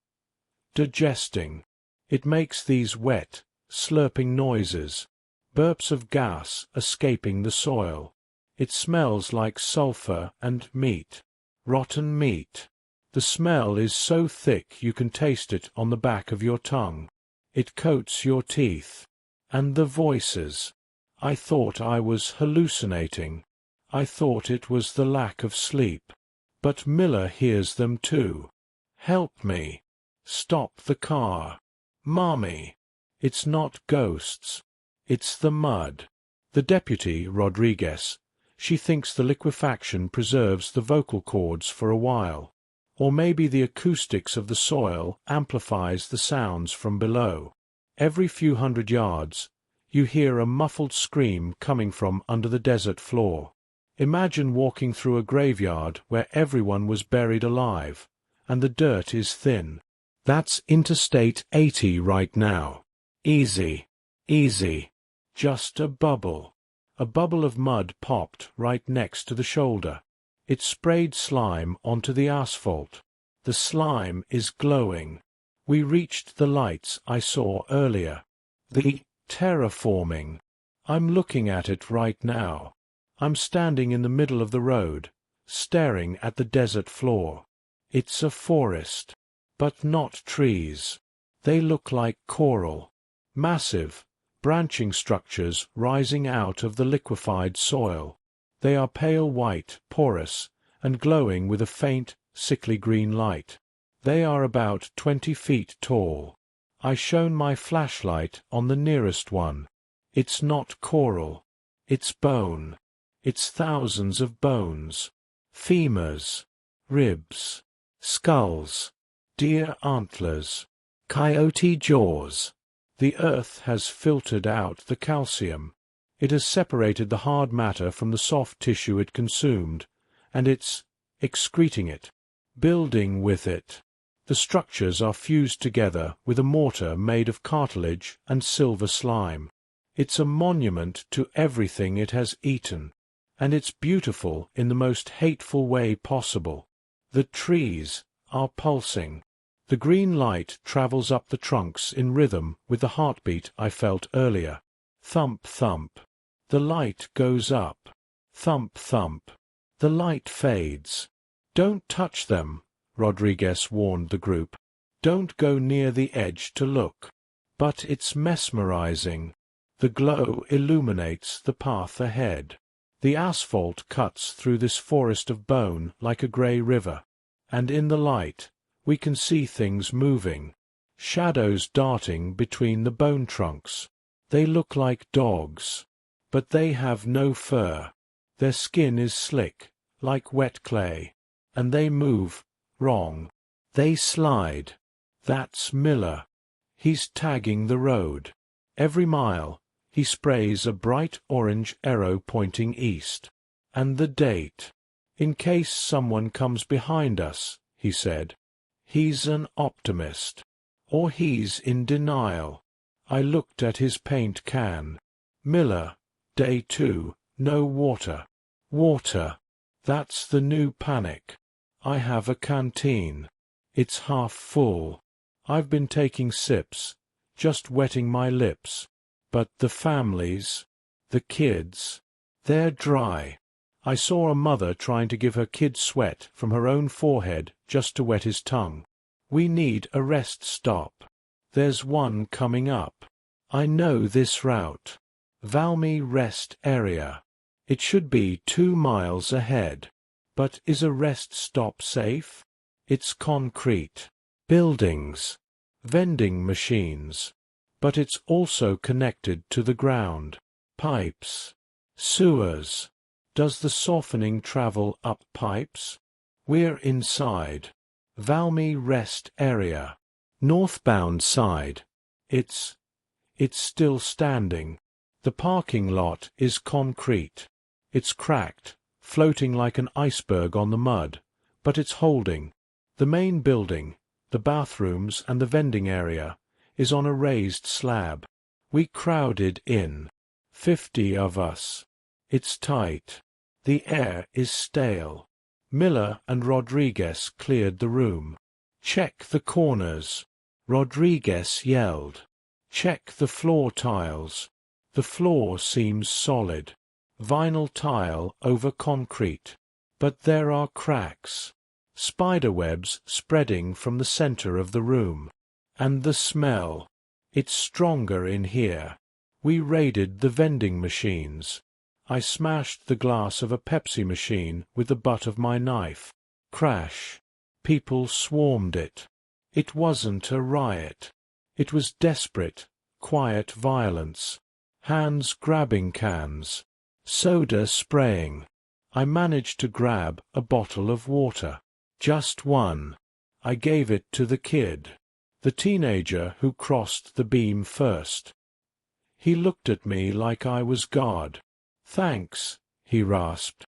digesting. It makes these wet, slurping noises. Burps of gas escaping the soil. It smells like sulfur and meat. Rotten meat. The smell is so thick you can taste it on the back of your tongue. It coats your teeth. And the voices. I thought I was hallucinating. I thought it was the lack of sleep. But Miller hears them too. "Help me. Stop the car. Mommy." It's not ghosts. It's the mud. The deputy, Rodriguez, she thinks the liquefaction preserves the vocal cords for a while. Or maybe the acoustics of the soil amplifies the sounds from below. Every few hundred yards, you hear a muffled scream coming from under the desert floor. Imagine walking through a graveyard where everyone was buried alive, and the dirt is thin. That's Interstate 80 right now. Easy. Easy. Just a bubble. A bubble of mud popped right next to the shoulder. It sprayed slime onto the asphalt. The slime is glowing. We reached the lights I saw earlier. The terraforming. I'm looking at it right now. I'm standing in the middle of the road, staring at the desert floor. It's a forest, but not trees. They look like coral. Massive, branching structures rising out of the liquefied soil. They are pale white, porous, and glowing with a faint, sickly green light. They are about 20 feet tall. I shone my flashlight on the nearest one. It's not coral. It's bone. It's thousands of bones. Femurs, ribs, skulls, deer antlers, coyote jaws. The earth has filtered out the calcium. It has separated the hard matter from the soft tissue it consumed, and it's excreting it, building with it. The structures are fused together with a mortar made of cartilage and silver slime. It's a monument to everything it has eaten, and it's beautiful in the most hateful way possible. The trees are pulsing. The green light travels up the trunks in rhythm with the heartbeat I felt earlier. Thump, thump. The light goes up. Thump, thump. The light fades. Don't touch them, Rodriguez warned the group. Don't go near the edge to look. But it's mesmerizing. The glow illuminates the path ahead. The asphalt cuts through this forest of bone like a grey river, and in the light we can see things moving, shadows darting between the bone trunks. They look like dogs, but they have no fur. Their skin is slick, like wet clay, and they move wrong. They slide. That's Miller. He's tagging the road. Every mile he sprays a bright orange arrow pointing east. And the date. In case someone comes behind us, he said. He's an optimist. Or he's in denial. I looked at his paint can. Miller, day 2, no water. Water. That's the new panic. I have a canteen. It's half full. I've been taking sips, just wetting my lips. But the families, the kids, they're dry. I saw a mother trying to give her kid sweat from her own forehead just to wet his tongue. We need a rest stop. There's one coming up. I know this route. Valmy Rest Area. It should be 2 miles ahead. But is a rest stop safe? It's concrete. Buildings. Vending machines. But it's also connected to the ground. Pipes. Sewers. Does the softening travel up pipes? We're inside. Valmy Rest Area. Northbound side. It's still standing. The parking lot is concrete. It's cracked, floating like an iceberg on the mud, but it's holding. The main building, the bathrooms and the vending area, is on a raised slab. We crowded in. 50 of us. It's tight. The air is stale. Miller and Rodriguez cleared the room. Check the corners. Rodriguez yelled. Check the floor tiles. The floor seems solid. Vinyl tile over concrete. But there are cracks. Spiderwebs spreading from the center of the room. And the smell. It's stronger in here. We raided the vending machines. I smashed the glass of a Pepsi machine with the butt of my knife. Crash. People swarmed it. It wasn't a riot. It was desperate, quiet violence. Hands grabbing cans. Soda spraying. I managed to grab a bottle of water. Just one. I gave it to the kid. The teenager who crossed the beam first. He looked at me like I was God. Thanks, he rasped.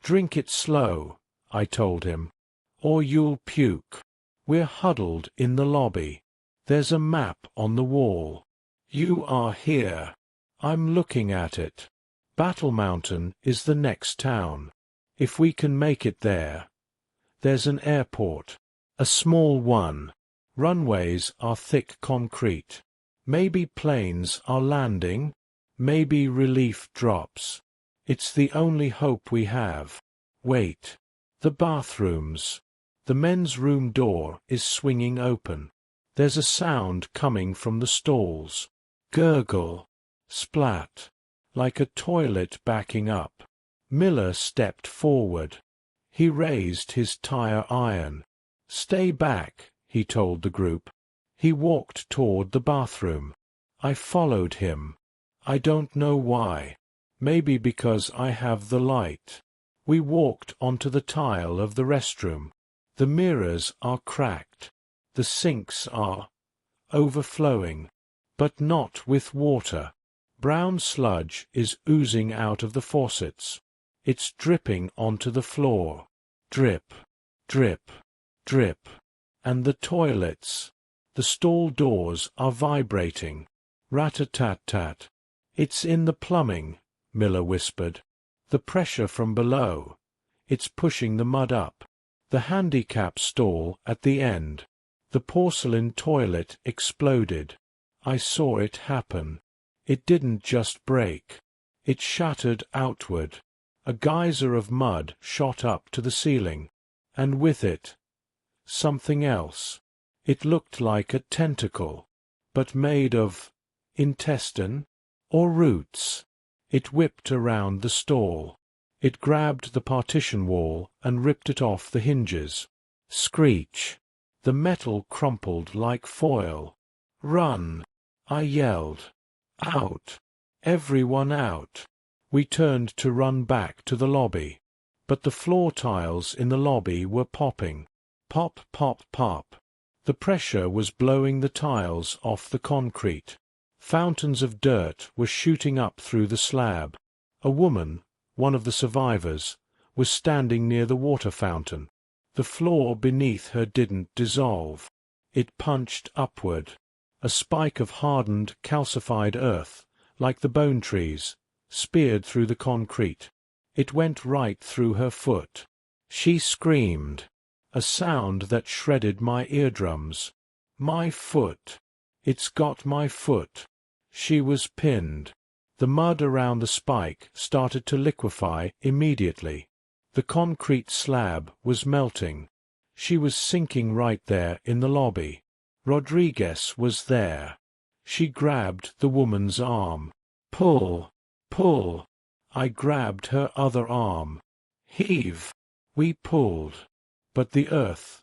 "Drink it slow," I told him, "or you'll puke. We're huddled in the lobby. There's a map on the wall. You are here. I'm looking at it. Battle Mountain is the next town. If we can make it there. There's an airport. A small one. Runways are thick concrete. Maybe planes are landing. Maybe relief drops. It's the only hope we have. Wait. The bathrooms. The men's room door is swinging open. There's a sound coming from the stalls. Gurgle. Splat. Like a toilet backing up. Miller stepped forward. He raised his tire iron. "Stay back," he told the group. He walked toward the bathroom. I followed him. I don't know why. Maybe because I have the light. We walked onto the tile of the restroom. The mirrors are cracked. The sinks are overflowing, but not with water. Brown sludge is oozing out of the faucets. It's dripping onto the floor. Drip, drip, drip. And the toilets. The stall doors are vibrating. Rat-a-tat-tat. "It's in the plumbing," Miller whispered. "The pressure from below. It's pushing the mud up. The handicap stall at the end. The porcelain toilet exploded. I saw it happen. It didn't just break. It shattered outward. A geyser of mud shot up to the ceiling. And with it, something else. It looked like a tentacle, but made of intestine or roots. It whipped around the stall. It grabbed the partition wall and ripped it off the hinges. Screech. The metal crumpled like foil. Run! I yelled. Out! Everyone out! We turned to run back to the lobby. But the floor tiles in the lobby were popping. Pop, pop, pop. The pressure was blowing the tiles off the concrete. Fountains of dirt were shooting up through the slab. A woman, one of the survivors, was standing near the water fountain. The floor beneath her didn't dissolve. It punched upward. A spike of hardened, calcified earth, like the bone trees, speared through the concrete. It went right through her foot. She screamed, a sound that shredded my eardrums. My foot. It's got my foot. She was pinned. The mud around the spike started to liquefy immediately. The concrete slab was melting. She was sinking right there in the lobby. Rodriguez was there. She grabbed the woman's arm. Pull, pull. I grabbed her other arm. Heave. We pulled. But the earth,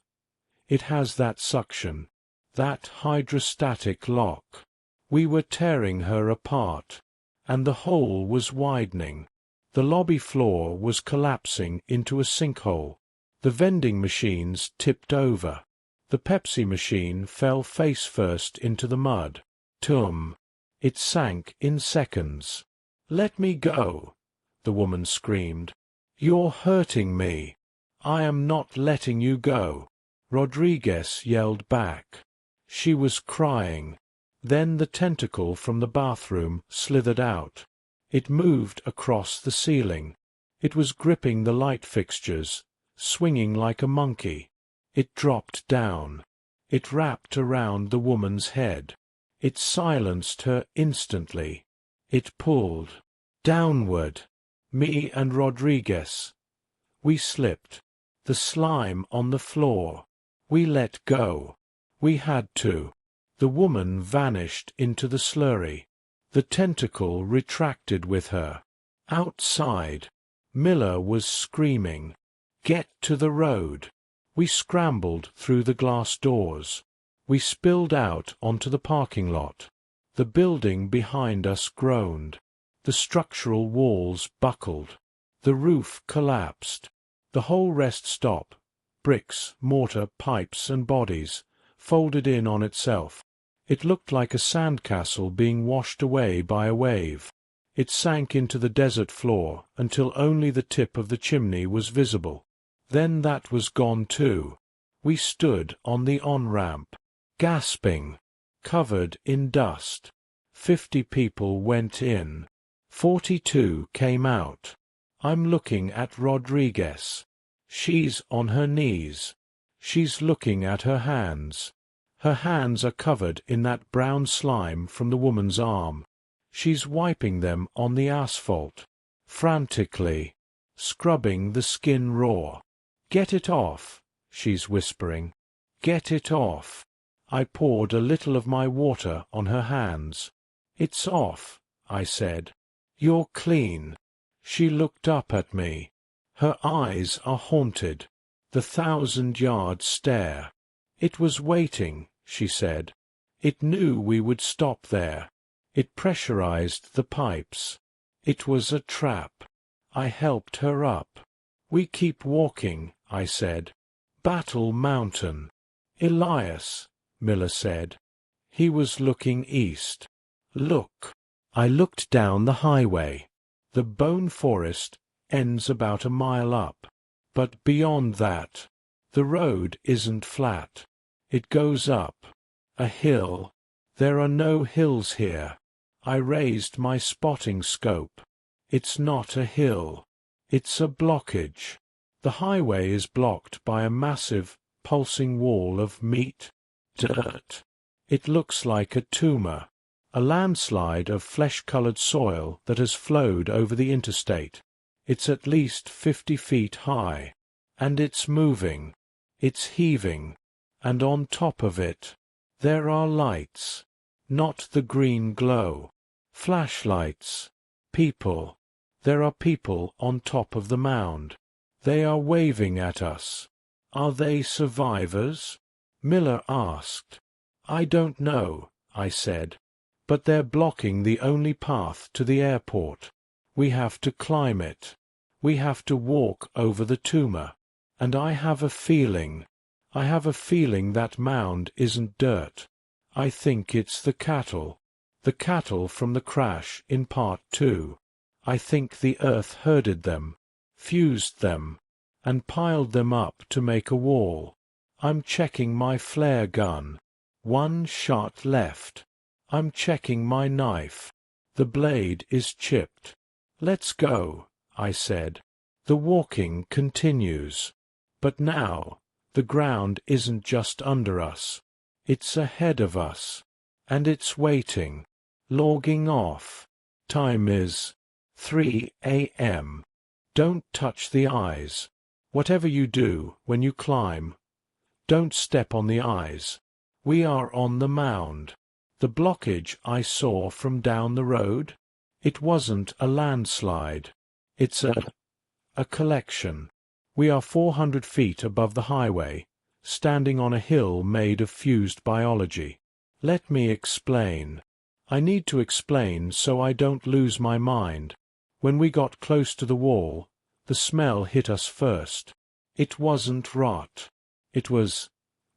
it has that suction, that hydrostatic lock. We were tearing her apart, and the hole was widening. The lobby floor was collapsing into a sinkhole. The vending machines tipped over. The Pepsi machine fell face first into the mud. Tum! It sank in seconds. "Let me go!" the woman screamed. "You're hurting me." "I am not letting you go," Rodriguez yelled back. She was crying. Then the tentacle from the bathroom slithered out. It moved across the ceiling. It was gripping the light fixtures, swinging like a monkey. It dropped down. It wrapped around the woman's head. It silenced her instantly. It pulled. Downward. Me and Rodriguez. We slipped. The slime on the floor. We let go. We had to. The woman vanished into the slurry. The tentacle retracted with her. Outside. Miller was screaming. "Get to the road." We scrambled through the glass doors. We spilled out onto the parking lot. The building behind us groaned. The structural walls buckled. The roof collapsed. The whole rest stop, bricks, mortar, pipes, and bodies, folded in on itself. It looked like a sandcastle being washed away by a wave. It sank into the desert floor until only the tip of the chimney was visible. Then that was gone too. We stood on the on-ramp, gasping, covered in dust. 50 people went in. 42 came out. I'm looking at Rodriguez. She's on her knees. She's looking at her hands. Her hands are covered in that brown slime from the woman's arm. She's wiping them on the asphalt, frantically, scrubbing the skin raw. "Get it off," she's whispering. "Get it off." I poured a little of my water on her hands. "It's off," I said. "You're clean." She looked up at me. Her eyes are haunted, the 1,000-yard stare. "It was waiting," she said. "It knew we would stop there. It pressurized the pipes. It was a trap." I helped her up. "We keep walking," I said. "Battle Mountain." "Elias," Miller said. He was looking east. "Look." I looked down the highway. The bone forest ends about a mile up. But beyond that, the road isn't flat. It goes up. A hill. There are no hills here. I raised my spotting scope. It's not a hill. It's a blockage. The highway is blocked by a massive, pulsing wall of dirt. It looks like a tumor, a landslide of flesh-colored soil that has flowed over the interstate. It's at least 50 feet high. And it's moving. It's heaving. And on top of it, there are lights. Not the green glow. Flashlights. People. There are people on top of the mound. They are waving at us. Are they survivors? Miller asked. I don't know, I said. But they're blocking the only path to the airport. We have to climb it. We have to walk over the tumor. And I have a feeling that mound isn't dirt. I think it's the cattle from the crash in Part 2. I think the earth herded them, fused them, and piled them up to make a wall. I'm checking my flare gun. 1 shot left. I'm checking my knife. The blade is chipped. Let's go, I said. The walking continues. But now, the ground isn't just under us. It's ahead of us. And it's waiting, logging off. Time is 3 a.m. Don't touch the eyes. Whatever you do when you climb, don't step on the eyes. We are on the mound. The blockage I saw from down the road, it wasn't a landslide. It's a collection. We are 400 feet above the highway, standing on a hill made of fused biology. Let me explain. I need to explain so I don't lose my mind. When we got close to the wall, the smell hit us first. It wasn't rot. It was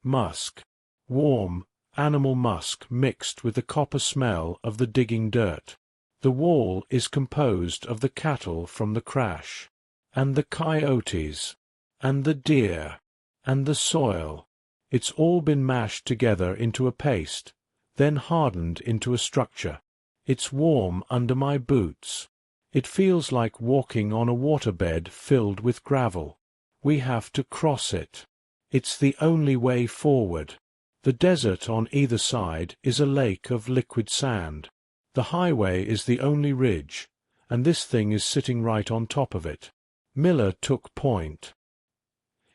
musk. Warm, animal musk mixed with the copper smell of the digging dirt. The wall is composed of the cattle from the crash, and the coyotes, and the deer, and the soil. It's all been mashed together into a paste, then hardened into a structure. It's warm under my boots. It feels like walking on a waterbed filled with gravel. We have to cross it. It's the only way forward. The desert on either side is a lake of liquid sand. The highway is the only ridge, and this thing is sitting right on top of it. Miller took point.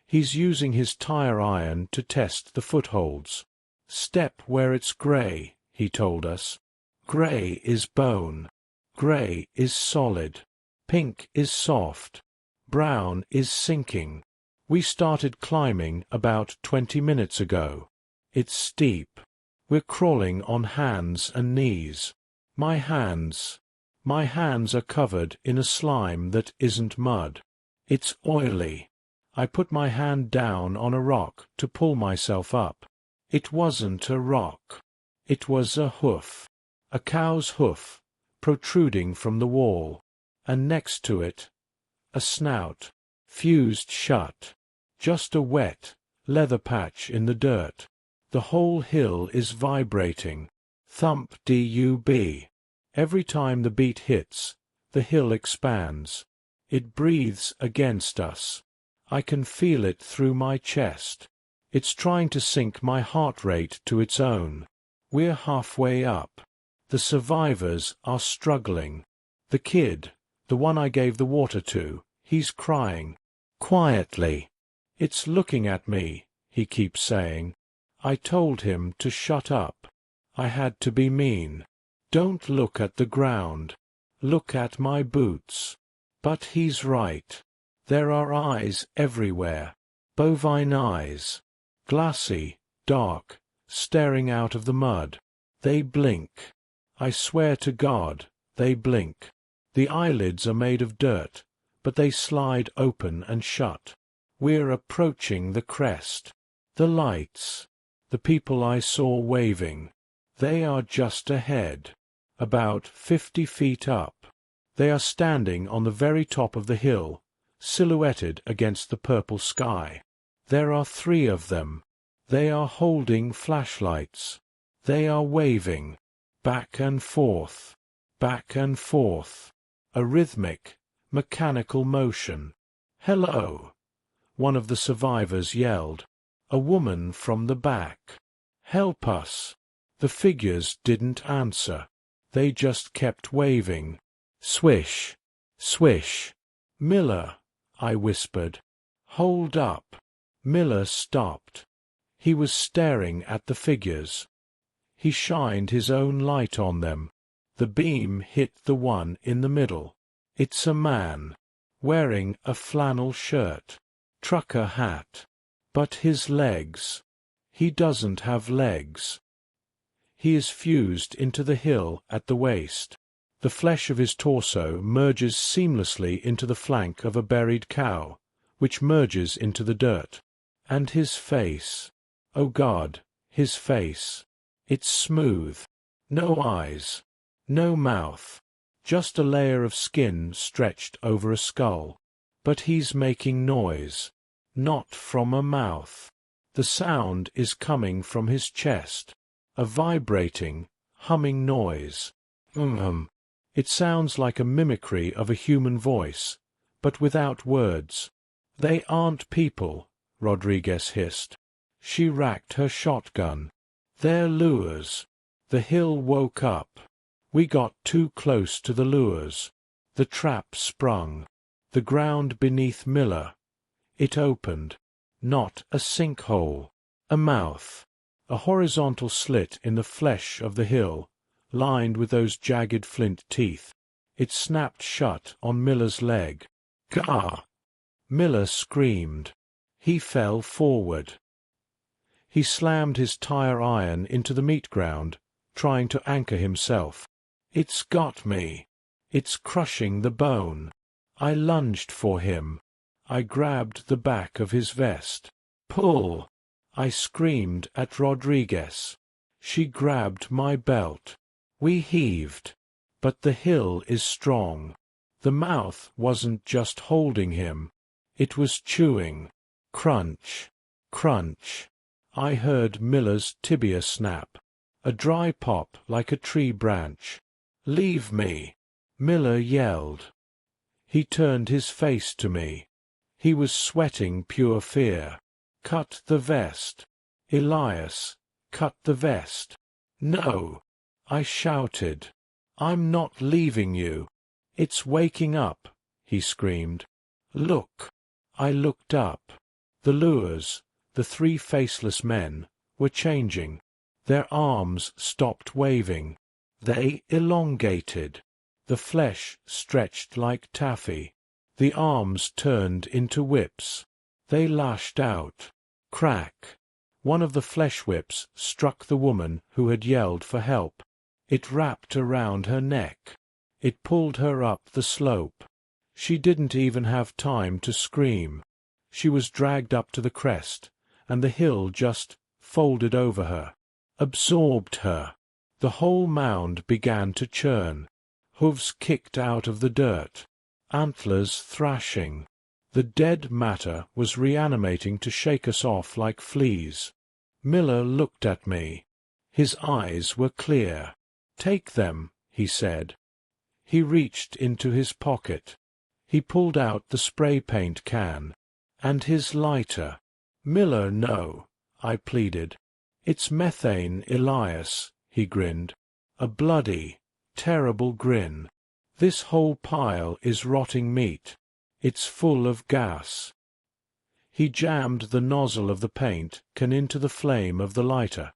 He's using his tire iron to test the footholds. Step where it's gray, he told us. Gray is bone. Gray is solid. Pink is soft. Brown is sinking. We started climbing about 20 minutes ago. It's steep. We're crawling on hands and knees. My hands are covered in a slime that isn't mud. It's oily. I put my hand down on a rock to pull myself up. It wasn't a rock. It was a hoof. A cow's hoof, protruding from the wall, and next to it, a snout, fused shut, just a wet, leather patch in the dirt. The whole hill is vibrating. Thump dub. Every time the beat hits, the hill expands. It breathes against us. I can feel it through my chest. It's trying to sync my heart rate to its own. We're halfway up. The survivors are struggling. The kid, the one I gave the water to, he's crying. Quietly. It's looking at me, he keeps saying. I told him to shut up. I had to be mean. Don't look at the ground. Look at my boots. But he's right. There are eyes everywhere. Bovine eyes. Glassy, dark, staring out of the mud. They blink. I swear to God, they blink. The eyelids are made of dirt, but they slide open and shut. We're approaching the crest. The lights. The people I saw waving. They are just ahead. About 50 feet up. They are standing on the very top of the hill, silhouetted against the purple sky. There are 3 of them. They are holding flashlights. They are waving. Back and forth. Back and forth. A rhythmic, mechanical motion. Hello! One of the survivors yelled. A woman from the back. Help us! The figures didn't answer. They just kept waving. Swish! Swish! Miller! I whispered. Hold up! Miller stopped. He was staring at the figures. He shined his own light on them. The beam hit the one in the middle. It's a man, wearing a flannel shirt, trucker hat. But his legs. He doesn't have legs. He is fused into the hill at the waist. The flesh of his torso merges seamlessly into the flank of a buried cow, which merges into the dirt. And his face. Oh God, his face. It's smooth. No eyes. No mouth. Just a layer of skin stretched over a skull. But he's making noise. Not from a mouth. The sound is coming from his chest. A vibrating, humming noise. It sounds like a mimicry of a human voice, but without words. They aren't people, Rodriguez hissed. She racked her shotgun. They're lures. The hill woke up. We got too close to the lures. The trap sprung. The ground beneath Miller. It opened. Not a sinkhole. A mouth. A horizontal slit in the flesh of the hill, lined with those jagged flint teeth. It snapped shut on Miller's leg. Gah! Miller screamed. He fell forward. He slammed his tire iron into the meat ground, trying to anchor himself. It's got me. It's crushing the bone. I lunged for him. I grabbed the back of his vest. Pull! I screamed at Rodriguez. She grabbed my belt. We heaved. But the hill is strong. The mouth wasn't just holding him. It was chewing. Crunch. Crunch. I heard Miller's tibia snap. A dry pop like a tree branch. Leave me! Miller yelled. He turned his face to me. He was sweating pure fear. Cut the vest. Elias, cut the vest. No! I shouted. I'm not leaving you. It's waking up, he screamed. Look! I looked up. The lures, the 3 faceless men, were changing. Their arms stopped waving. They elongated. The flesh stretched like taffy. The arms turned into whips. They lashed out. Crack! One of the flesh whips struck the woman who had yelled for help. It wrapped around her neck. It pulled her up the slope. She didn't even have time to scream. She was dragged up to the crest, and the hill just folded over her, absorbed her. The whole mound began to churn. hooves kicked out of the dirt, antlers thrashing. The dead matter was reanimating to shake us off like fleas. Miller looked at me. His eyes were clear. "Take them," he said. He reached into his pocket. He pulled out the spray paint can. And his lighter. "Miller, no," I pleaded. "It's methane, Elias," he grinned. A bloody, terrible grin. "This whole pile is rotting meat. It's full of gas." He jammed the nozzle of the paint can into the flame of the lighter.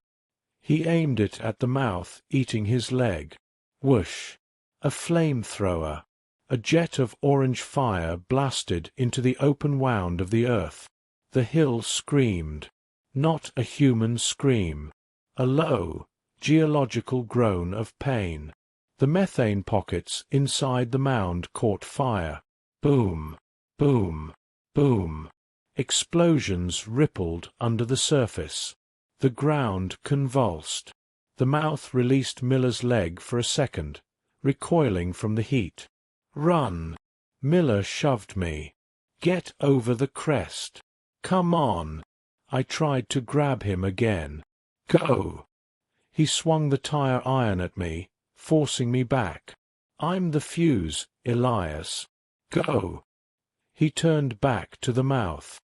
He aimed it at the mouth eating his leg. Whoosh! A flamethrower. A jet of orange fire blasted into the open wound of the earth. The hill screamed. Not a human scream. A low, geological groan of pain. The methane pockets inside the mound caught fire. Boom, boom, boom. Explosions rippled under the surface. The ground convulsed. The mouth released Miller's leg for a second, recoiling from the heat. "Run!" Miller shoved me. "Get over the crest. Come on." I tried to grab him again. "Go!" He swung the tire iron at me, forcing me back. "I'm the fuse, Elias. Go!" He turned back to the mouth.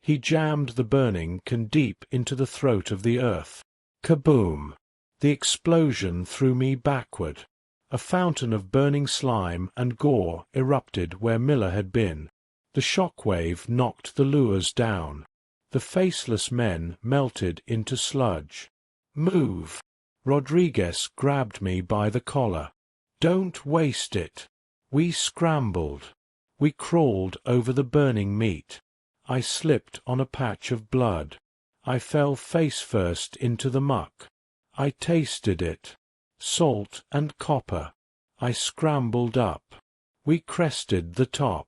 He jammed the burning can deep into the throat of the earth. Kaboom! The explosion threw me backward. A fountain of burning slime and gore erupted where Miller had been. The shock wave knocked the lures down. The faceless men melted into sludge. "Move!" Rodriguez grabbed me by the collar. "Don't waste it." We scrambled. We crawled over the burning meat. I slipped on a patch of blood. I fell face first into the muck. I tasted it. Salt and copper. I scrambled up. We crested the top.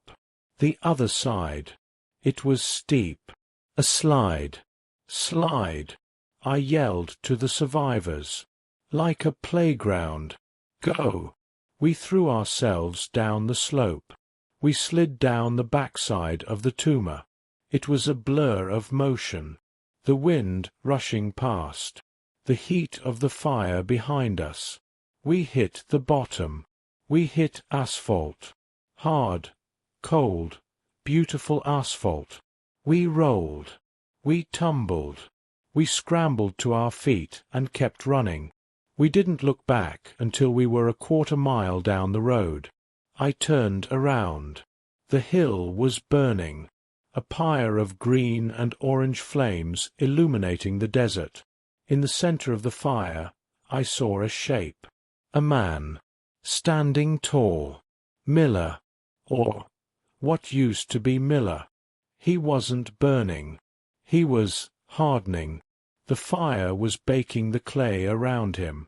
The other side. It was steep. A slide. Slide. I yelled to the survivors. Like a playground. Go! We threw ourselves down the slope. We slid down the backside of the tumor. It was a blur of motion. The wind rushing past. The heat of the fire behind us. We hit the bottom. We hit asphalt. Hard, cold, beautiful asphalt. We rolled. We tumbled. We scrambled to our feet and kept running. We didn't look back until we were a quarter-mile down the road. I turned around. The hill was burning. A pyre of green and orange flames illuminating the desert. In the center of the fire, I saw a shape. A man. Standing tall. Miller. Or what used to be Miller. He wasn't burning. He was hardening. The fire was baking the clay around him.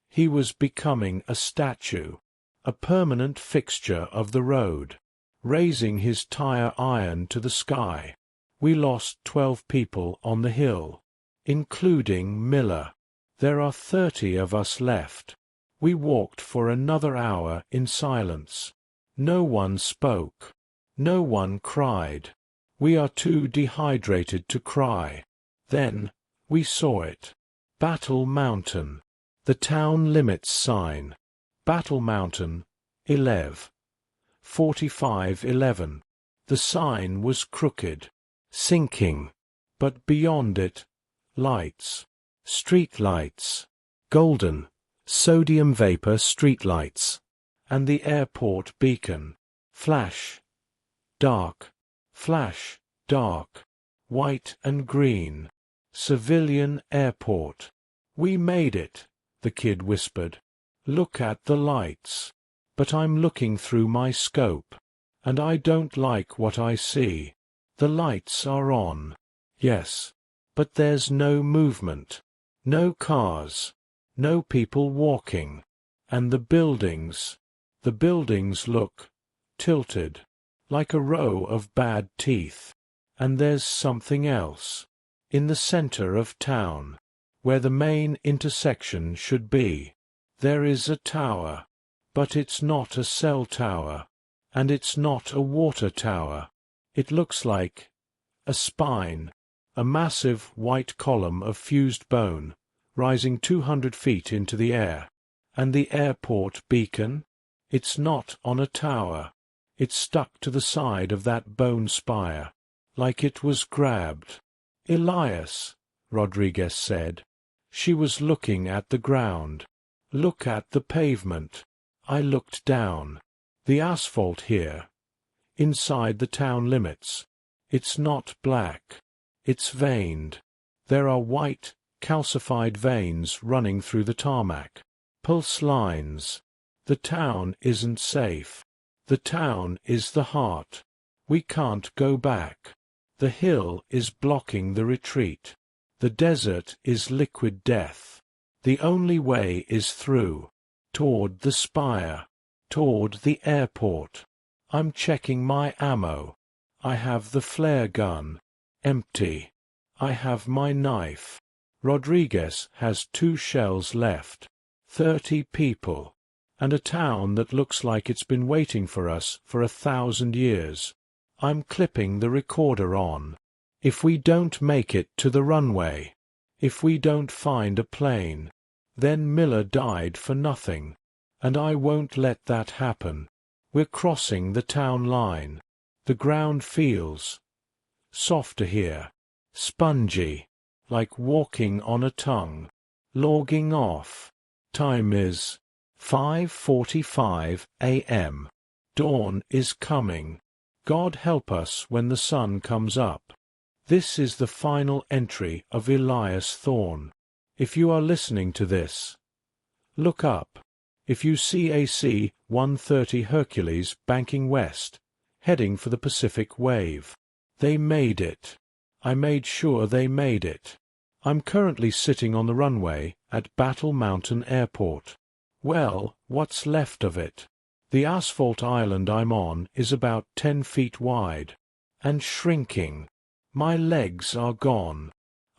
He was becoming a statue. A permanent fixture of the road. Raising his tire iron to the sky. We lost 12 people on the hill, including Miller. There are 30 of us left. We walked for another hour in silence. No one spoke. No one cried. We are too dehydrated to cry. Then we saw it. Battle Mountain. The town limits sign. Battle Mountain, 4511. The sign was crooked, sinking, but beyond it, lights, street lights, golden, sodium vapor street lights, and the airport beacon, flash, dark, white and green, civilian airport. "We made it," the kid whispered. "Look at the lights." But I'm looking through my scope, and I don't like what I see. The lights are on, yes, but there's no movement, no cars, no people walking, and the buildings look tilted, like a row of bad teeth. And there's something else, in the center of town, where the main intersection should be. There is a tower. But it's not a cell tower. And it's not a water tower. It looks like a spine, a massive white column of fused bone, rising 200 feet into the air. And the airport beacon? It's not on a tower. It's stuck to the side of that bone spire, like it was grabbed. Elias, Rodriguez said. She was looking at the ground. Look at the pavement. I looked down. The asphalt here, inside the town limits. It's not black. It's veined. There are white, calcified veins running through the tarmac. Pulse lines. The town isn't safe. The town is the heart. We can't go back. The hill is blocking the retreat. The desert is liquid death. The only way is through, toward the spire, toward the airport. I'm checking my ammo. I have the flare gun. Empty. I have my knife. Rodriguez has 2 shells left. 30 people. And a town that looks like it's been waiting for us for 1,000 years. I'm clipping the recorder on. If we don't make it to the runway, if we don't find a plane, then Miller died for nothing. And I won't let that happen. We're crossing the town line. The ground feels softer here, spongy, like walking on a tongue. Logging off. Time is 5:45 a.m. Dawn is coming. God help us when the sun comes up. This is the final entry of Elias Thorne. If you are listening to this, look up. If you see a C-130 Hercules banking west, heading for the Pacific Wave, they made it. I made sure they made it. I'm currently sitting on the runway at Battle Mountain Airport. Well, what's left of it? The asphalt island I'm on is about 10 feet wide, and shrinking. My legs are gone.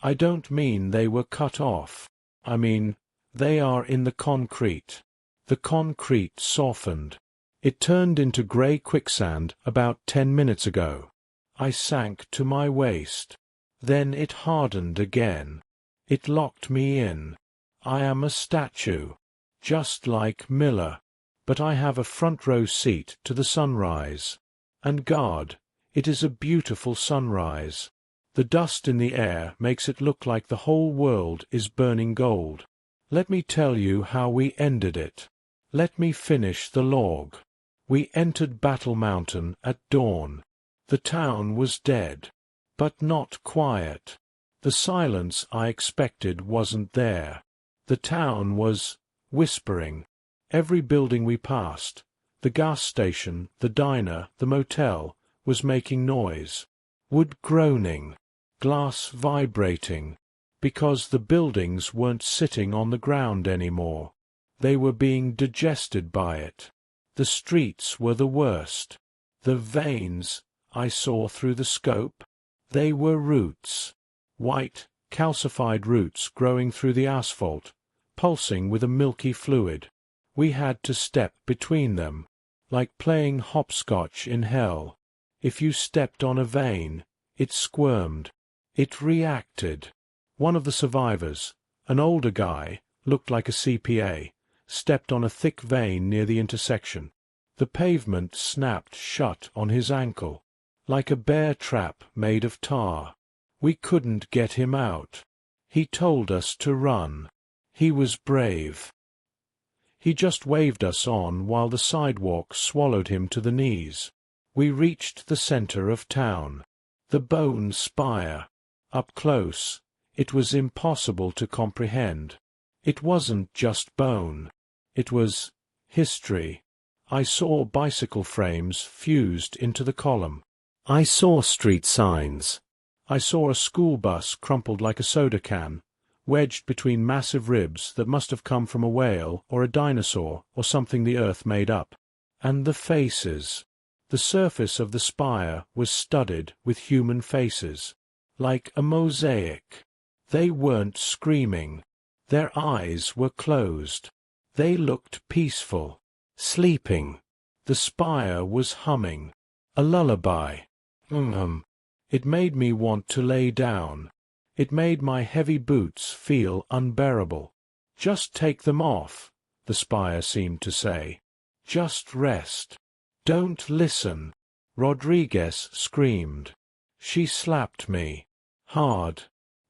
I don't mean they were cut off. I mean, they are in the concrete. The concrete softened. It turned into grey quicksand about 10 minutes ago. I sank to my waist. Then it hardened again. It locked me in. I am a statue, just like Miller. But I have a front row seat to the sunrise. And God, it is a beautiful sunrise. The dust in the air makes it look like the whole world is burning gold. Let me tell you how we ended it. Let me finish the log. We entered Battle Mountain at dawn. The town was dead, but not quiet. The silence I expected wasn't there. The town was whispering. Every building we passed, the gas station, the diner, the motel, was making noise. Wood groaning, glass vibrating, because the buildings weren't sitting on the ground anymore. They were being digested by it. The streets were the worst. The veins I saw through the scope, they were roots. White, calcified roots growing through the asphalt, pulsing with a milky fluid. We had to step between them, like playing hopscotch in hell. If you stepped on a vein, it squirmed. It reacted. One of the survivors, an older guy, looked like a CPA, stepped on a thick vein near the intersection. The pavement snapped shut on his ankle, like a bear trap made of tar. We couldn't get him out. He told us to run. He was brave. He just waved us on while the sidewalk swallowed him to the knees. We reached the center of town. The bone spire. Up close, it was impossible to comprehend. It wasn't just bone. It was history. I saw bicycle frames fused into the column. I saw street signs. I saw a school bus crumpled like a soda can, wedged between massive ribs that must have come from a whale or a dinosaur or something the earth made up. And the faces. The surface of the spire was studded with human faces, like a mosaic. They weren't screaming. Their eyes were closed. They looked peaceful. Sleeping. The spire was humming. A lullaby. It made me want to lay down. It made my heavy boots feel unbearable. Just take them off, the spire seemed to say. Just rest. Don't listen. Rodriguez screamed. She slapped me. Hard.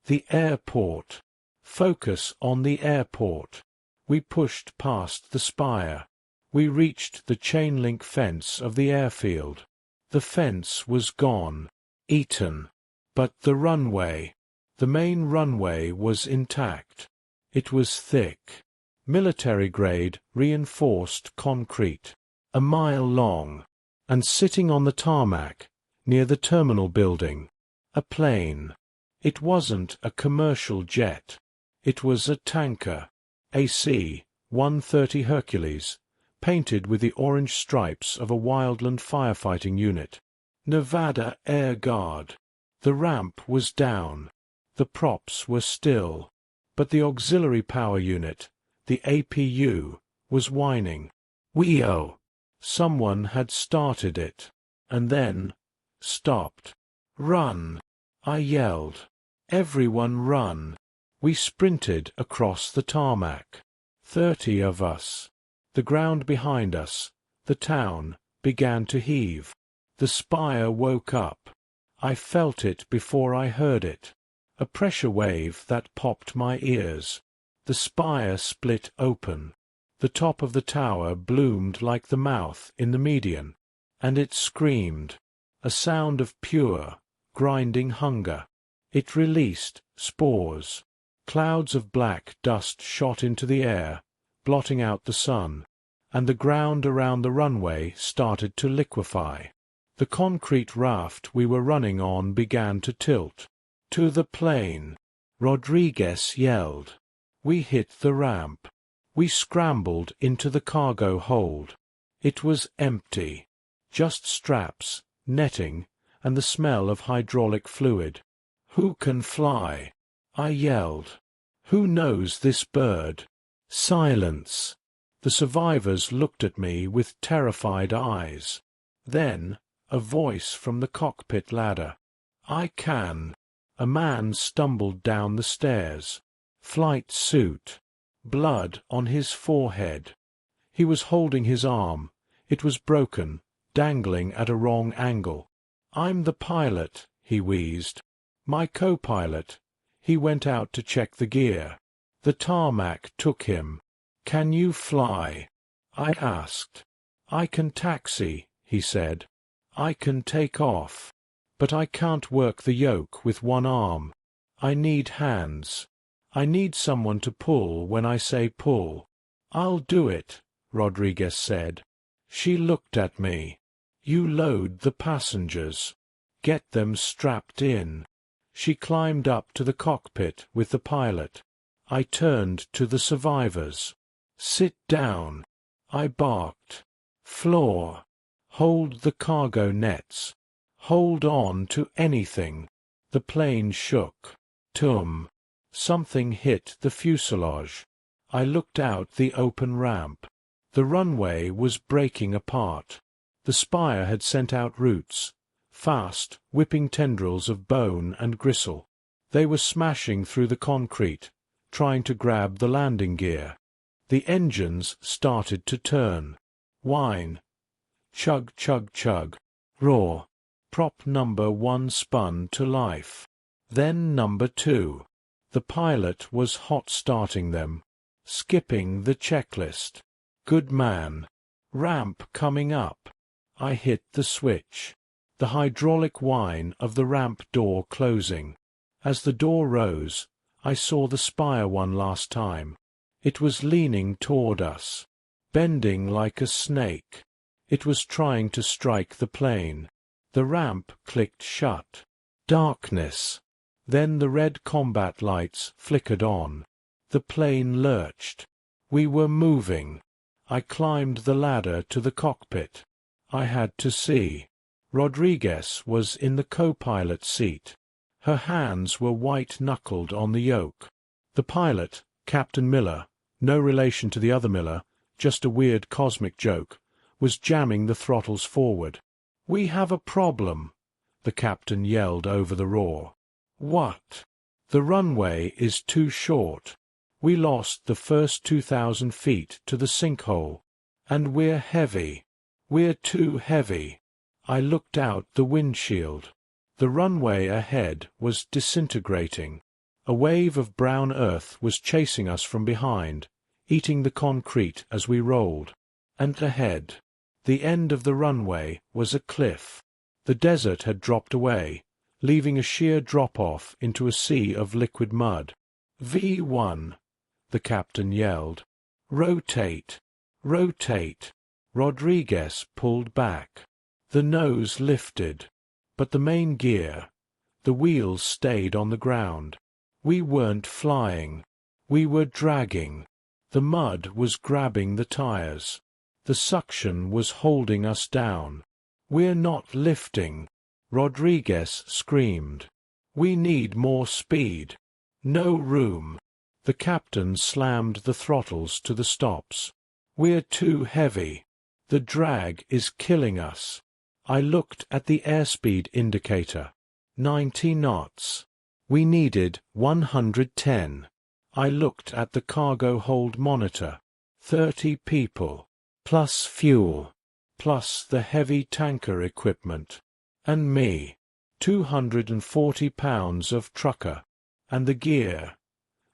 The airport. Focus on the airport. We pushed past the spire. We reached the chain-link fence of the airfield. The fence was gone. Eaten. But the runway. The main runway was intact. It was thick. Military-grade, reinforced concrete. A mile long. And sitting on the tarmac, near the terminal building, a plane. It wasn't a commercial jet. It was a tanker. A C-130 Hercules, painted with the orange stripes of a wildland firefighting unit. Nevada Air Guard. The ramp was down. The props were still. But the auxiliary power unit, the APU, was whining. Whee-oh! Someone had started it. And then stopped. Run! I yelled. Everyone run! We sprinted across the tarmac. 30 of us. The ground behind us, the town, began to heave. The spire woke up. I felt it before I heard it. A pressure wave that popped my ears. The spire split open. The top of the tower bloomed like the mouth in the median, and it screamed, a sound of pure, grinding hunger. It released spores. Clouds of black dust shot into the air, blotting out the sun, and the ground around the runway started to liquefy. The concrete raft we were running on began to tilt. To the plane! Rodriguez yelled. We hit the ramp. We scrambled into the cargo hold. It was empty. Just straps, netting, and the smell of hydraulic fluid. Who can fly? I yelled. Who knows this bird? Silence. The survivors looked at me with terrified eyes. Then, a voice from the cockpit ladder. I can. A man stumbled down the stairs. Flight suit. Blood on his forehead. He was holding his arm. It was broken, dangling at a wrong angle. I'm the pilot, he wheezed. My co-pilot. He went out to check the gear. The tarmac took him. Can you fly? I asked. I can taxi, he said. I can take off. But I can't work the yoke with one arm. I need hands. I need someone to pull when I say pull. I'll do it, Rodriguez said. She looked at me. You load the passengers. Get them strapped in. She climbed up to the cockpit with the pilot. I turned to the survivors. Sit down. I barked. Floor. Hold the cargo nets. Hold on to anything. The plane shook. Tum. Something hit the fuselage. I looked out the open ramp. The runway was breaking apart. The spire had sent out roots, fast, whipping tendrils of bone and gristle. They were smashing through the concrete, trying to grab the landing gear. The engines started to turn. Whine. Chug, chug, chug. Roar. Prop number 1 spun to life. Then number 2. The pilot was hot-starting them, skipping the checklist. Good man. Ramp coming up. I hit the switch. The hydraulic whine of the ramp door closing. As the door rose, I saw the spire one last time. It was leaning toward us, bending like a snake. It was trying to strike the plane. The ramp clicked shut. Darkness. Then the red combat lights flickered on. The plane lurched. We were moving. I climbed the ladder to the cockpit. I had to see. Rodriguez was in the co-pilot seat. Her hands were white-knuckled on the yoke. The pilot, Captain Miller, no relation to the other Miller, just a weird cosmic joke, was jamming the throttles forward. "We have a problem," the captain yelled over the roar. "What?" "The runway is too short. We lost the first 2,000 feet to the sinkhole. And we're heavy. We're too heavy." I looked out the windshield. The runway ahead was disintegrating. A wave of brown earth was chasing us from behind, eating the concrete as we rolled. And ahead, the end of the runway, was a cliff. The desert had dropped away, leaving a sheer drop-off into a sea of liquid mud. "V1," the captain yelled. "Rotate! Rotate!" Rodriguez pulled back. The nose lifted, but the main gear, the wheels stayed on the ground. We weren't flying. We were dragging. The mud was grabbing the tires. The suction was holding us down. "We're not lifting," Rodriguez screamed. "We need more speed. No room." The captain slammed the throttles to the stops. "We're too heavy. The drag is killing us." I looked at the airspeed indicator. 90 knots. We needed 110. I looked at the cargo hold monitor. 30 people, plus fuel, plus the heavy tanker equipment. And me. 240 pounds of trucker. And the gear.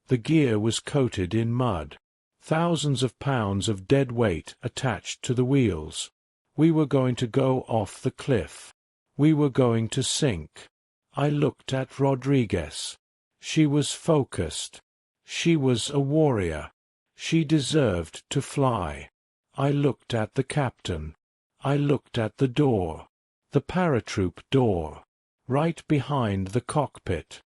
The gear was coated in mud. Thousands of pounds of dead weight attached to the wheels. We were going to go off the cliff. We were going to sink. I looked at Rodriguez. She was focused. She was a warrior. She deserved to fly. I looked at the captain. I looked at the door. The paratroop door. Right behind the cockpit.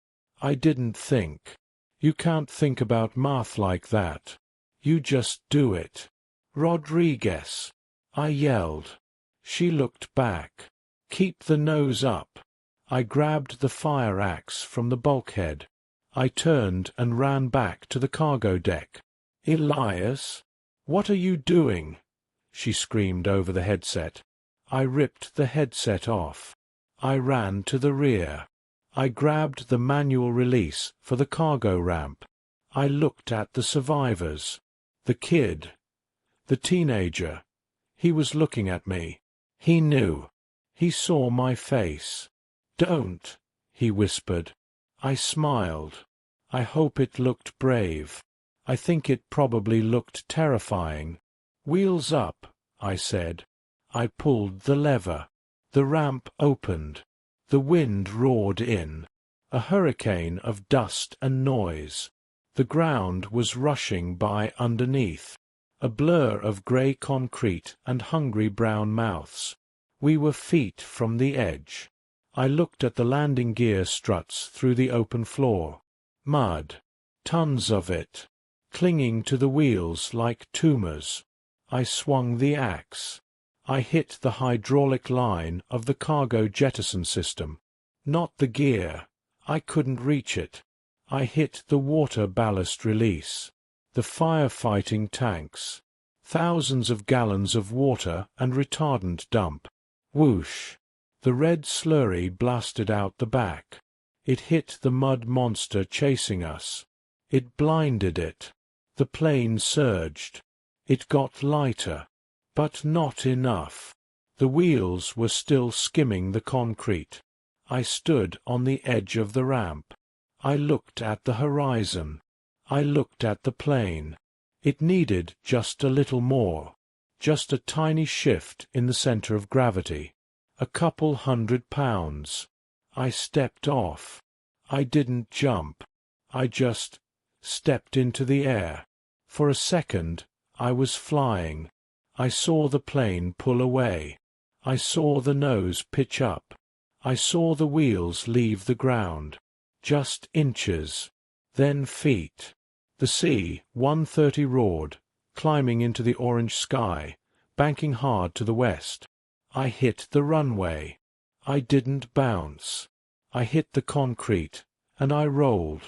I didn't think. You can't think about math like that. You just do it. "Rodriguez," I yelled. She looked back. "Keep the nose up." I grabbed the fire axe from the bulkhead. I turned and ran back to the cargo deck. "Elias, what are you doing?" she screamed over the headset. I ripped the headset off. I ran to the rear. I grabbed the manual release for the cargo ramp. I looked at the survivors. The kid. The teenager. He was looking at me. He knew. He saw my face. "Don't," he whispered. I smiled. I hope it looked brave. I think it probably looked terrifying. "Wheels up," I said. I pulled the lever. The ramp opened. The wind roared in. A hurricane of dust and noise. The ground was rushing by underneath. A blur of grey concrete and hungry brown mouths. We were feet from the edge. I looked at the landing gear struts through the open floor. Mud. Tons of it. Clinging to the wheels like tumors. I swung the axe. I hit the hydraulic line of the cargo jettison system. Not the gear. I couldn't reach it. I hit the water ballast release. The firefighting tanks. Thousands of gallons of water and retardant dump. Whoosh. The red slurry blasted out the back. It hit the mud monster chasing us. It blinded it. The plane surged. It got lighter. But not enough. The wheels were still skimming the concrete. I stood on the edge of the ramp. I looked at the horizon. I looked at the plane. It needed just a little more. Just a tiny shift in the center of gravity. A couple 100 pounds. I stepped off. I didn't jump. I just stepped into the air. For a second, I was flying. I saw the plane pull away. I saw the nose pitch up. I saw the wheels leave the ground. Just inches. Then feet. The C-130 roared, climbing into the orange sky, banking hard to the west. I hit the runway. I didn't bounce. I hit the concrete, and I rolled.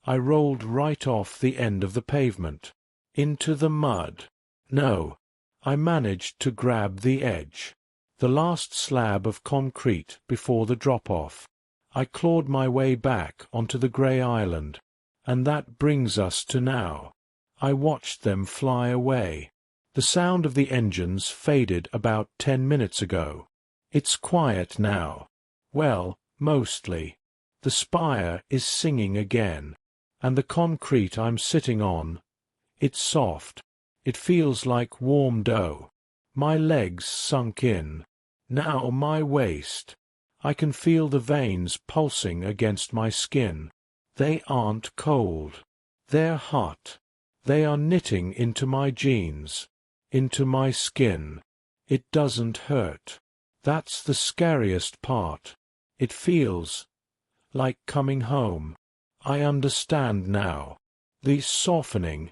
I rolled right off the end of the pavement. Into the mud. No. I managed to grab the edge. The last slab of concrete before the drop-off. I clawed my way back onto the grey island. And that brings us to now. I watched them fly away. The sound of the engines faded about 10 minutes ago. It's quiet now. Well, mostly. The spire is singing again. And the concrete I'm sitting on, it's soft. It feels like warm dough. My legs sunk in. Now my waist. I can feel the veins pulsing against my skin. They aren't cold. They're hot. They are knitting into my jeans, into my skin. It doesn't hurt. That's the scariest part. It feels like coming home. I understand now. The softening.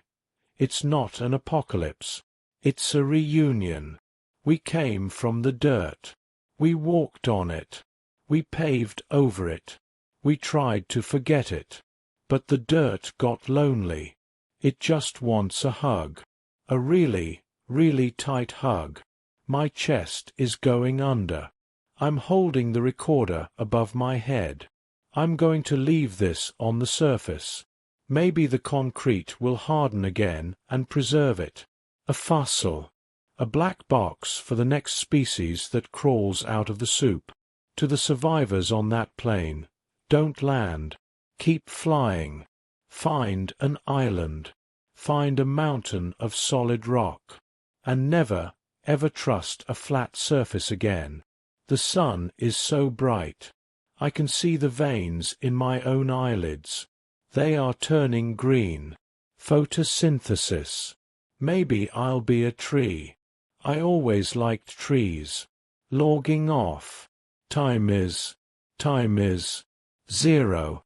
It's not an apocalypse. It's a reunion. We came from the dirt. We walked on it. We paved over it. We tried to forget it. But the dirt got lonely. It just wants a hug. A really, really tight hug. My chest is going under. I'm holding the recorder above my head. I'm going to leave this on the surface. Maybe the concrete will harden again and preserve it. A fossil. A black box for the next species that crawls out of the soup. To the survivors on that plane, don't land. Keep flying. Find an island. Find a mountain of solid rock. And never, ever trust a flat surface again. The sun is so bright. I can see the veins in my own eyelids. They are turning green. Photosynthesis. Maybe I'll be a tree. I always liked trees. Logging off. Time is 0.